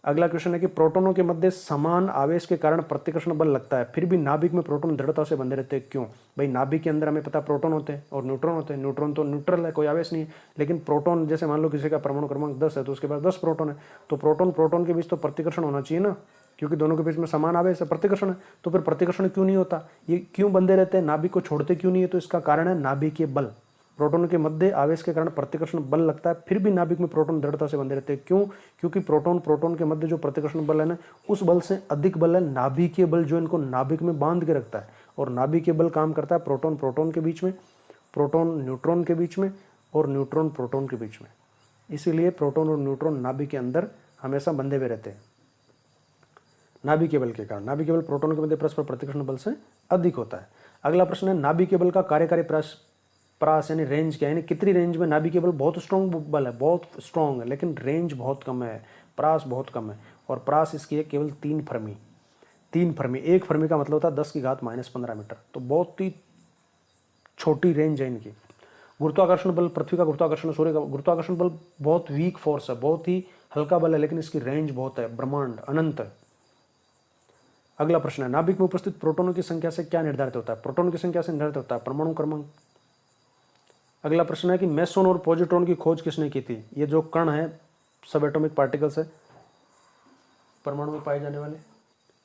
अगला क्वेश्चन है कि प्रोटोनों के मध्य समान आवेश के कारण प्रतिकर्षण बल लगता है, फिर भी नाभिक में प्रोटॉन दृढ़ता से बंधे रहते हैं, क्यों। भाई नाभिक के अंदर हमें पता प्रोटॉन होते हैं और न्यूट्रॉन होते हैं। न्यूट्रॉन तो न्यूट्रल है, कोई आवेश नहीं है, लेकिन प्रोटॉन जैसे मान लो किसी का परमाणु क्रमांक 10 है तो उसके पास 10 प्रोटॉन है, तो प्रोटॉन के बीच तो प्रतिकर्षण होना चाहिए ना, क्योंकि दोनों के बीच में समान आवेश है, प्रतिकर्षण है। तो फिर प्रतिकर्षण क्यों नहीं होता, ये क्यों बंधे रहते हैं, नाभिक को छोड़ते क्यों नहीं है। तो इसका कारण है नाभिकीय बल। प्रोटॉन के मध्य आवेश के कारण प्रतिकर्षण बल लगता है, फिर भी नाभिक में प्रोटॉन दृढ़ता से बंधे रहते हैं, क्यों। क्योंकि प्रोटॉन के मध्य जो प्रतिकर्षण बल है ना, उस बल से अधिक बल है नाभिकीय बल, जो इनको नाभिक में बांध के रखता है। और नाभिकीय बल काम करता है प्रोटॉन के बीच में, प्रोटॉन न्यूट्रॉन के बीच में, और न्यूट्रॉन प्रोटॉन के बीच में। इसीलिए प्रोटॉन और न्यूट्रॉन नाभिक के अंदर हमेशा बंधे हुए रहते हैं नाभिकीय बल के कारण। नाभिकीय बल प्रोटॉन के मध्य परस्पर प्रतिकर्षण बल से अधिक होता है। अगला प्रश्न है नाभिकीय बल का कार्यकारी प्रास यानी रेंज क्या है, यानी कितनी रेंज में। नाभिकीय बल बहुत स्ट्रॉन्ग बल है, बहुत स्ट्रॉन्ग है, लेकिन रेंज बहुत कम है, प्रास बहुत कम है। और प्रास इसकी है केवल 3 फर्मी। 1 फर्मी का मतलब होता है 10⁻⁻15 मीटर, तो बहुत ही छोटी रेंज है इनकी। गुरुत्वाकर्षण बल, पृथ्वी का गुरुत्वाकर्षण, सूर्य का गुरुत्वाकर्षण बल बहुत वीक फोर्स है, बहुत ही हल्का बल है, लेकिन इसकी रेंज बहुत है, ब्रह्मांड अनंत है। अगला प्रश्न है नाभिक में उपस्थित प्रोटॉनों की संख्या से क्या निर्धारित होता है। प्रोटॉन की संख्या से निर्धारित होता है परमाणु क्रमांक। अगला प्रश्न है कि मेसोन और पॉजिट्रॉन की खोज किसने की थी। ये जो कण है सब एटॉमिक पार्टिकल्स है, परमाणु में पाए जाने वाले।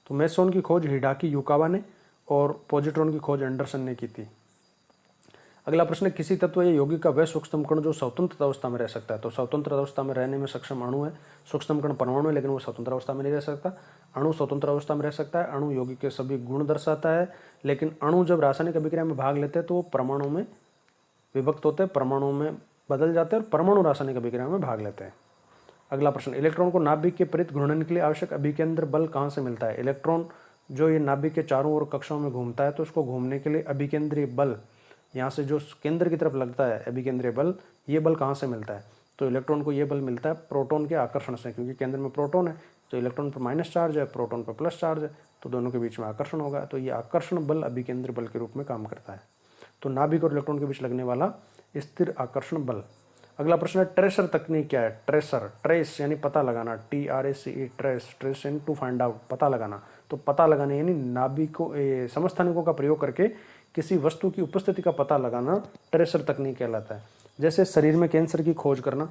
तो मेसोन की खोज हिडाकी युकावा ने और पॉजिट्रॉन की खोज एंडरसन ने की थी। अगला प्रश्न है, किसी तत्व या यौगिक का वह सूक्ष्म कण जो स्वतंत्र अवस्था में रह सकता है। तो स्वतंत्र अवस्था में रहने में सक्षम अणु है, सूक्ष्म कण परमाणु है, लेकिन वो स्वतंत्र अवस्था में नहीं रह सकता। अणु स्वतंत्र अवस्था में रह सकता है, अणु यौगिक के सभी गुण दर्शाता है, लेकिन अणु जब रासायनिक अभिक्रिया में भाग लेते हैं तो वो परमाणु में विभक्त होते हैं, परमाणु में बदल जाते हैं और परमाणु रासायनिक अभिक्रिया में भाग लेते हैं। अगला प्रश्न, इलेक्ट्रॉन को नाभिक के परित घूर्णन के लिए आवश्यक अभिकेंद्र बल कहाँ से मिलता है। इलेक्ट्रॉन जो ये नाभिक के चारों ओर कक्षाओं में घूमता है तो उसको घूमने के लिए अभिकेंद्रीय बल, यहाँ से जो केंद्र की तरफ लगता है अभिकेंद्रीय बल, ये बल कहाँ से मिलता है। तो इलेक्ट्रॉन को ये बल मिलता है प्रोटॉन के आकर्षण से, क्योंकि केंद्र में प्रोटॉन है तो इलेक्ट्रॉन पर माइनस चार्ज है, प्रोटॉन पर प्लस चार्ज है, तो दोनों के बीच में आकर्षण होगा, तो ये आकर्षण बल अभिकेंद्रीय बल के रूप में काम करता है। तो नाभिक और इलेक्ट्रॉन के बीच लगने वाला स्थिर आकर्षण बल। अगला प्रश्न है, ट्रेसर तकनीक क्या है। ट्रेसर, ट्रेस यानी पता लगाना, TRACE, ट्रेस, ट्रेस यानी टू फाइंड आउट, पता लगाना। तो पता लगाने यानी नाभिकों समस्थानिकों का प्रयोग करके किसी वस्तु की उपस्थिति का पता लगाना ट्रेसर तकनीक कहलाता है। जैसे शरीर में कैंसर की खोज करना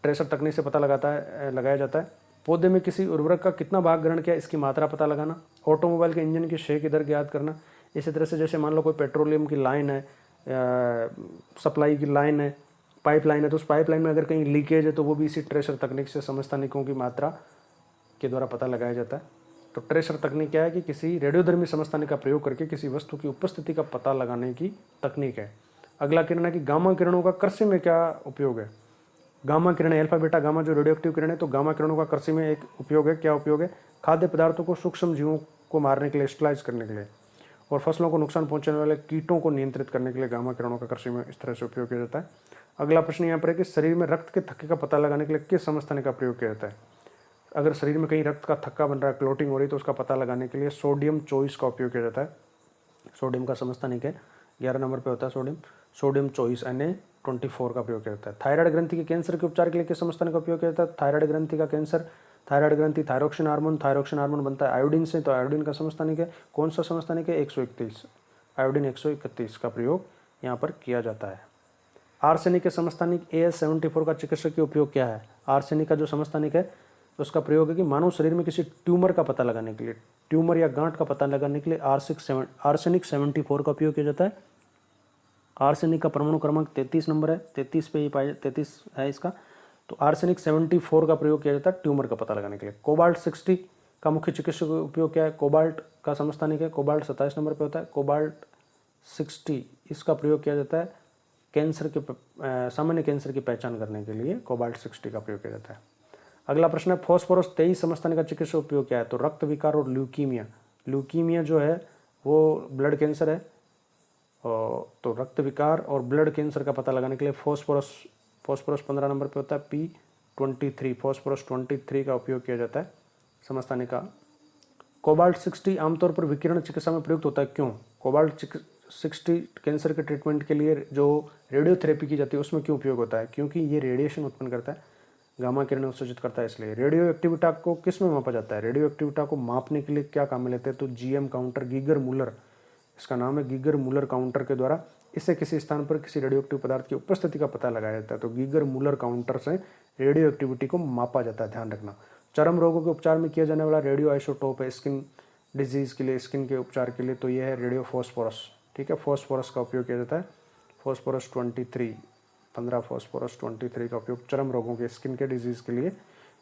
ट्रेसर तकनीक से पता लगाया जाता है। पौधे में किसी उर्वरक का कितना भाग ग्रहण किया, इसकी मात्रा पता लगाना। ऑटोमोबाइल के इंजन की क्षय की दर ज्ञात करना। इसी तरह से जैसे मान लो कोई पेट्रोलियम की लाइन है, सप्लाई की लाइन है, पाइपलाइन है, तो उस पाइपलाइन में अगर कहीं लीकेज है तो वो भी इसी ट्रेसर तकनीक से समस्थानिकों की मात्रा के द्वारा पता लगाया जाता है। तो ट्रेसर तकनीक क्या है कि किसी रेडियोधर्मी समस्थानिक का प्रयोग करके किसी वस्तु की उपस्थिति का पता लगाने की तकनीक है। अगला किरण है कि गामा किरणों का कृषि में क्या उपयोग है। गामा किरण, अल्फा बीटा गामा जो रेडियो एक्टिव किरण है, तो गामा किरणों का कृषि में एक उपयोग है। क्या उपयोग है? खाद्य पदार्थों को सूक्ष्म जीवों को मारने के लिए, स्टलाइज करने के लिए, और फसलों को नुकसान पहुंचाने वाले कीटों को नियंत्रित करने के लिए गामा किरणों का कृषि में इस तरह से उपयोग किया जाता है। अगला प्रश्न यहाँ पर है कि शरीर में रक्त के थक्के का पता लगाने के लिए किस समस्थानिक का प्रयोग किया जाता है। अगर शरीर में कहीं रक्त का थक्का बन रहा है, क्लोटिंग हो रही है, तो उसका पता लगाने के लिए सोडियम चॉइस का उपयोग किया जाता है। सोडियम का समस्थानिक है, 11 नंबर पे होता है सोडियम। सोडियम चॉइस Na24 का प्रयोग किया जाता है। थायराइड ग्रंथि के कैंसर के उपचार के लिए किस समस्थानिक का उपयोग किया जाता है। थायराइड ग्रंथि का कैंसर, थायराइड ग्रंथि थायरोक्सिन हार्मोन बनता है आयोडीन से, तो आयोडीन का समस्थानिक है। कौन सा समस्थानिक है? 131, आयोडीन 131 का प्रयोग यहाँ पर किया जाता है। आर्सेनिक के समस्थानिक AS74 का चिकित्सकीय उपयोग क्या है। आर्सेनिक का जो समस्थानिक है उसका प्रयोग है कि मानव शरीर में किसी ट्यूमर का पता लगाने के लिए, ट्यूमर या गांठ का पता लगाने के लिए आर्सेनिक 74 का उपयोग किया जाता है। आर्सेनिक का परमाणु क्रमांक 33 नंबर है, 33 पे ही 33 है इसका। तो आर्सेनिक 74 का प्रयोग किया जाता है ट्यूमर का पता लगाने के लिए। कोबाल्ट 60 का मुख्य चिकित्सक उपयोग क्या है। कोबाल्ट का समस्थानिक है, कोबाल्ट 27 नंबर पे होता है। कोबाल्ट 60 इसका प्रयोग किया जाता है कैंसर के सामान्य कैंसर की पहचान करने के लिए कोबाल्ट 60 का प्रयोग किया जाता है। अगला प्रश्न है, फॉस्फोरस 23 समस्थानिक का चिकित्सक उपयोग क्या है। तो रक्त विकार और ल्यूकीमिया, ल्यूकीमिया जो है वो ब्लड कैंसर है, तो रक्त विकार और ब्लड कैंसर का पता लगाने के लिए फॉस्फोरस 15 नंबर पे होता है, P23, फॉस्फोरस 23 का उपयोग किया जाता है समस्थानिक का। कोबाल्ट 60 आमतौर पर विकिरण चिकित्सा में प्रयुक्त होता है, क्यों। कोबाल्ट 60 कैंसर के ट्रीटमेंट के लिए जो रेडियोथेरेपी की जाती है उसमें क्यों उपयोग होता है, क्योंकि ये रेडिएशन उत्पन्न करता है, गामा किरण उत्सर्जित करता है, इसलिए। रेडियो एक्टिविटा को किस में मापा जाता है। रेडियो एक्टिविटा को मापने के लिए क्या काम में लेते हैं, तो GM काउंटर, गीगर मूलर इसका नाम है, गीगर मूलर काउंटर के द्वारा इससे किसी स्थान पर किसी रेडियो एक्टिव पदार्थ की उपस्थिति का पता लगाया जाता है। तो गीगर मूलर काउंटर से रेडियो एक्टिविटी को मापा जाता है, ध्यान रखना। चर्म रोगों के उपचार में किया जाने वाला रेडियो आइसोटोप है स्किन डिजीज के लिए, स्किन के उपचार के लिए, तो यह है रेडियो फॉस्फोरस, ठीक है। फॉस्फोरस का उपयोग किया जाता है, फॉस्फोरस 23, 15 फॉस्फोरस 23 का उपयोग चर्म रोगों के, स्किन के डिजीज के लिए।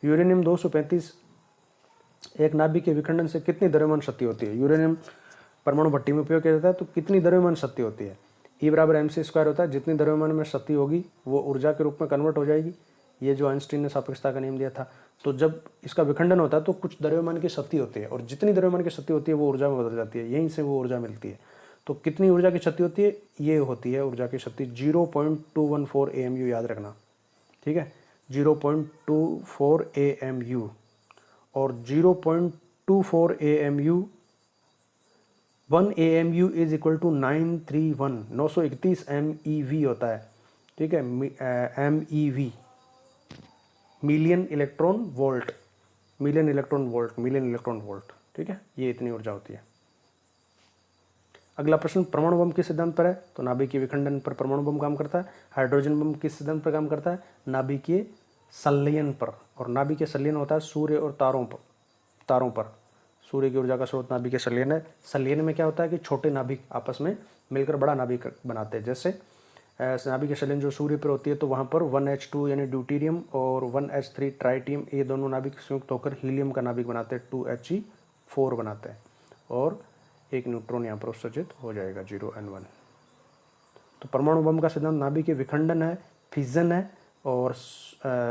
यूरेनियम 235 एक नाभिक के विखंडन से कितनी द्रव्यमान शक्ति होती है। यूरेनियम परमाणु भट्टी में उपयोग किया जाता है, तो कितनी द्रव्यमान शक्ति होती है। E बराबर mc² होता है, जितनी द्रव्यमान में शक्ति होगी वो ऊर्जा के रूप में कन्वर्ट हो जाएगी। ये जो आइंस्टीन ने सापेक्षता का नियम दिया था, तो जब इसका विखंडन होता है तो कुछ द्रव्यमान की शक्ति होती है, और जितनी द्रव्यमान की शक्ति होती है वो ऊर्जा में बदल जाती है, यहीं से वो ऊर्जा मिलती है। तो कितनी ऊर्जा की शक्ति होती है, ये होती है ऊर्जा की शक्ति 0.214 AMU, याद रखना, ठीक है। 0.24 AMU और 0.24 AMU 1 AMU is equal to 931 MeV होता है, ठीक है। MeV मिलियन इलेक्ट्रॉन वोल्ट, ठीक है, ये इतनी ऊर्जा होती है। अगला प्रश्न, परमाणु बम किस सिद्धांत पर है। तो नाभिकीय विखंडन पर परमाणु बम काम करता है। हाइड्रोजन बम किस सिद्धांत पर काम करता है, नाभिकीय संलयन पर, और नाभिकीय संलयन होता है सूर्य और तारों पर। सूर्य की ऊर्जा का स्रोत नाभिक के संलयन है। संलयन में क्या होता है कि छोटे नाभिक आपस में मिलकर बड़ा नाभिक बनाते हैं। जैसे नाभिक के संलयन जो सूर्य पर होती है तो वहाँ पर 1H2 यानी ड्यूटीरियम और 1H3 ट्राइटियम, ये दोनों नाभिक संयुक्त होकर हीलियम का नाभिक बनाते हैं, 2He4 बनाते हैं और एक न्यूट्रॉन यहाँ पर उत्सर्जित हो जाएगा 0N1। तो परमाणु बम का सिद्धांत नाभिक के विखंडन है, फिजन है। और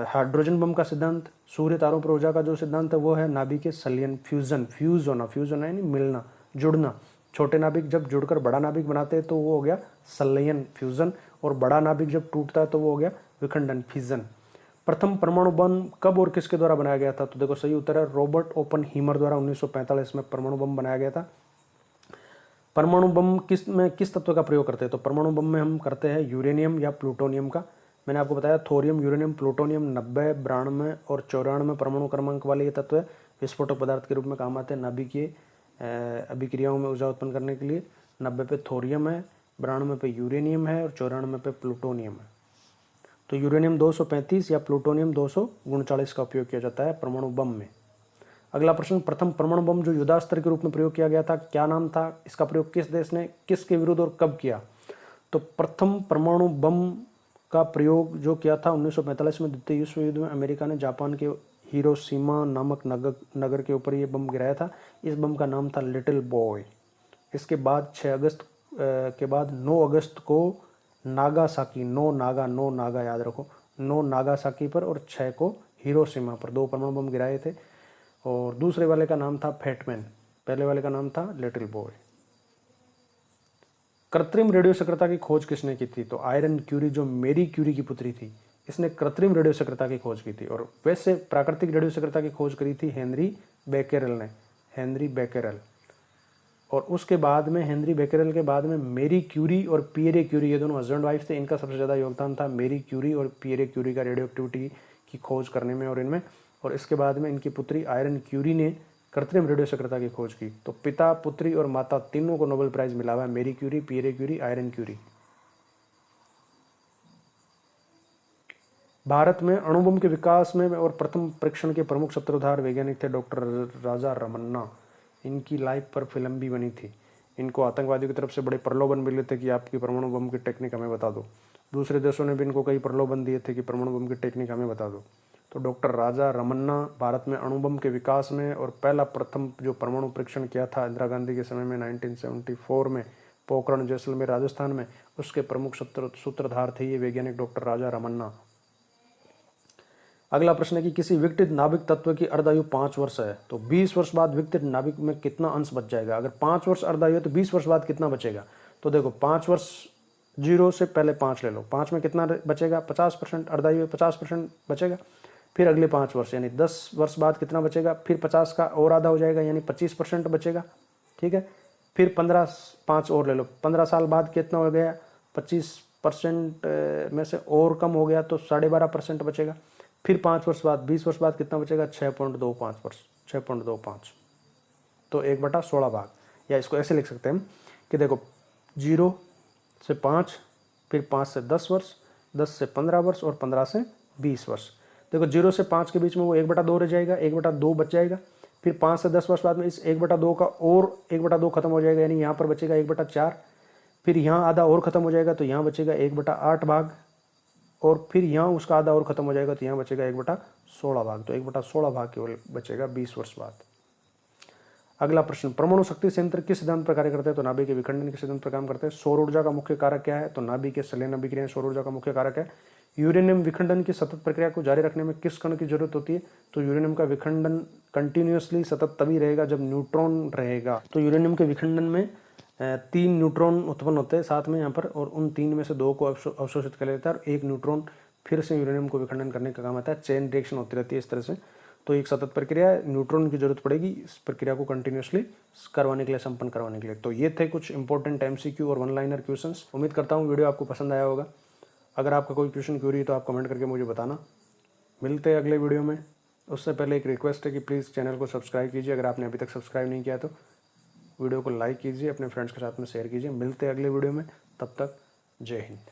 हाइड्रोजन बम का सिद्धांत, सूर्य तारों पर ऊर्जा का जो सिद्धांत है वो है नाभिक के संलयन, फ्यूजन, फ्यूज होना, फ्यूज होना यानी मिलना, जुड़ना। छोटे नाभिक जब जुड़कर बड़ा नाभिक बनाते हैं तो वो हो गया संलयन, फ्यूजन, और बड़ा नाभिक जब टूटता है तो वो हो गया विखंडन, फिजन। प्रथम परमाणु बम कब और किसके द्वारा बनाया गया था? तो देखो सही उत्तर है रॉबर्ट ओपनहीमर द्वारा 1945 में परमाणु बम बनाया गया था। परमाणु बम किस तत्व का प्रयोग करते हैं? तो परमाणु बम में हम करते हैं यूरेनियम या प्लूटोनियम का। मैंने आपको बताया थोरियम, यूरेनियम, प्लूटोनियम 90, 92 और 94 परमाणु क्रमांक वाले ये तत्व विस्फोटक पदार्थ के रूप में काम आते हैं नाभिकीय अभिक्रियाओं में ऊर्जा उत्पन्न करने के लिए। 90 पे थोरियम है, 92 पे यूरेनियम है और 94 पे प्लूटोनियम है। तो यूरेनियम 235 या प्लूटोनियम 239 का उपयोग किया जाता है परमाणु बम में। अगला प्रश्न, प्रथम परमाणु बम जो युद्धास्त्र के रूप में प्रयोग किया गया था क्या नाम था? इसका प्रयोग किस देश ने किसके विरुद्ध और कब किया? तो प्रथम परमाणु बम का प्रयोग जो किया था 1945 में द्वितीय विश्व युद्ध में अमेरिका ने जापान के हिरोशिमा नामक नगर के ऊपर ये बम गिराया था। इस बम का नाम था लिटिल बॉय। इसके बाद 6 अगस्त के बाद 9 अगस्त को नागासाकी, नो नागा याद रखो, 9 नागासाकी पर और 6 को हिरोशिमा पर 2 परमाणु बम गिराए थे। और दूसरे वाले का नाम था फैटमैन, पहले वाले का नाम था लिटिल बॉय। कृत्रिम रेडियो सक्रियता की खोज किसने की थी? तो आयरन क्यूरी, जो मेरी क्यूरी की पुत्री थी, इसने कृत्रिम रेडियो सक्रियता की खोज की थी। और वैसे प्राकृतिक रेडियो सक्रियता की खोज करी थी हेनरी बेकेरेल ने, हेनरी बेकेरेल। और उसके बाद में हेनरी बेकेरेल के बाद में मेरी क्यूरी और पियरे क्यूरी, ये दोनों हस्बैंड वाइफ थे। इनका सबसे ज़्यादा योगदान था मेरी क्यूरी और पियरे क्यूरी का रेडियो एक्टिविटी की खोज करने में और इनमें। और इसके बाद में इनकी पुत्री आयरन क्यूरी ने कृत्रिम रेडियो सक्रियता की खोज की। तो पिता, पुत्री और माता तीनों को नोबेल प्राइज मिला हुआ है, Marie Curie, Pierre Curie, Irene Curie. Bharat में अणुबम के विकास में और प्रथम परीक्षण के प्रमुख सूत्रधार वैज्ञानिक थे डॉक्टर राजा रमन्ना। इनकी लाइफ पर फिल्म भी बनी थी। इनको आतंकवादियों की तरफ से बड़े प्रलोभन मिले थे कि आपकी परमाणु बम की टेक्निक हमें बता दो। दूसरे देशों ने भी इनको कई प्रलोभन दिए थे कि परमाणु बम की टेक्निक हमें बता दो। तो डॉक्टर राजा रमन्ना भारत में अणुबम के विकास में और प्रथम जो परमाणु परीक्षण किया था इंदिरा गांधी के समय में 1974 में पोखरण जैसलमेर राजस्थान में, उसके प्रमुख सूत्रधार थे ये वैज्ञानिक डॉक्टर राजा रमन्ना। अगला प्रश्न है कि किसी विकटित नाभिक तत्व की अर्धायु 5 वर्ष है, तो 20 वर्ष बाद विकटित नाभिक में कितना अंश बच जाएगा? अगर 5 वर्ष अर्धायु है तो 20 वर्ष बाद कितना बचेगा? तो देखो 5 वर्ष, 0 से पहले 5 ले लो, 5 में कितना बचेगा? 50%, अर्धायु 50% बचेगा। फिर अगले 5 वर्ष यानी 10 वर्ष बाद कितना बचेगा? फिर 50 का और आधा हो जाएगा यानी 25% बचेगा। ठीक है, फिर 5 और ले लो, 15 साल बाद कितना हो गया? 25% में से और कम हो गया तो 12.5% बचेगा। फिर 5 वर्ष बाद, 20 वर्ष बाद कितना बचेगा? 6.25 वर्ष, 6.25। तो 1/16 भाग। या इसको ऐसे लिख सकते हैं हम कि देखो 0 से 5, फिर 5 से 10 वर्ष, 10 से 15 वर्ष और 15 से 20 वर्ष। देखो 0 से 5 के बीच में वो 1/2 रह जाएगा, 1/2 बच जाएगा। फिर 5 से 10 वर्ष बाद में इस 1/2 का और 1/2 खत्म हो जाएगा यानी यहाँ पर बचेगा 1/4। फिर यहाँ आधा और खत्म हो जाएगा तो यहाँ बचेगा 1/8 भाग। और फिर यहाँ उसका आधा और खत्म हो जाएगा तो यहाँ बचेगा 1/16 भाग। तो 1/16 भाग केवल बचेगा 20 वर्ष बाद। अगला प्रश्न, परमाणु शक्ति संयंत्र किस सिद्धांत पर कार्य करते हैं? तो नाभिक के विखंडन के सिद्धांत पर काम करते हैं। सौर ऊर्जा का मुख्य कारक क्या है? तो नाभिक के संलयन अभिक्रियाएं सौर ऊर्जा का मुख्य कारक है। यूरेनियम विखंडन की सतत प्रक्रिया को जारी रखने में किस कण की जरूरत होती है? तो यूरेनियम का विखंडन कंटिन्यूअसली सतत तभी रहेगा जब न्यूट्रॉन रहेगा। तो यूरेनियम के विखंडन में 3 न्यूट्रॉन उत्पन्न होते हैं साथ में यहाँ पर, और उन 3 में से 2 को अवशोषित कर लेता है और 1 न्यूट्रॉन फिर से यूरेनियम को विखंडन करने का काम आता है। चेन रिएक्शन होती रहती है इस तरह से। तो एक सतत प्रक्रिया है, न्यूट्रॉन की जरूरत पड़ेगी इस प्रक्रिया को कंटिन्यूसली करवाने के लिए, संपन्न करवाने के लिए। तो ये थे कुछ इंपॉर्टेंट MCQ और 1 लाइनर क्वेश्चंस। उम्मीद करता हूँ वीडियो आपको पसंद आया होगा। अगर आपका कोई क्वेश्चन क्यूरी तो आप कमेंट करके मुझे बताना। मिलते हैं अगले वीडियो में। उससे पहले एक रिक्वेस्ट है कि प्लीज़ चैनल को सब्सक्राइब कीजिए अगर आपने अभी तक सब्सक्राइब नहीं किया तो। वीडियो को लाइक कीजिए, अपने फ्रेंड्स के साथ में शेयर कीजिए। मिलते हैं अगले वीडियो में, तब तक जय हिंद।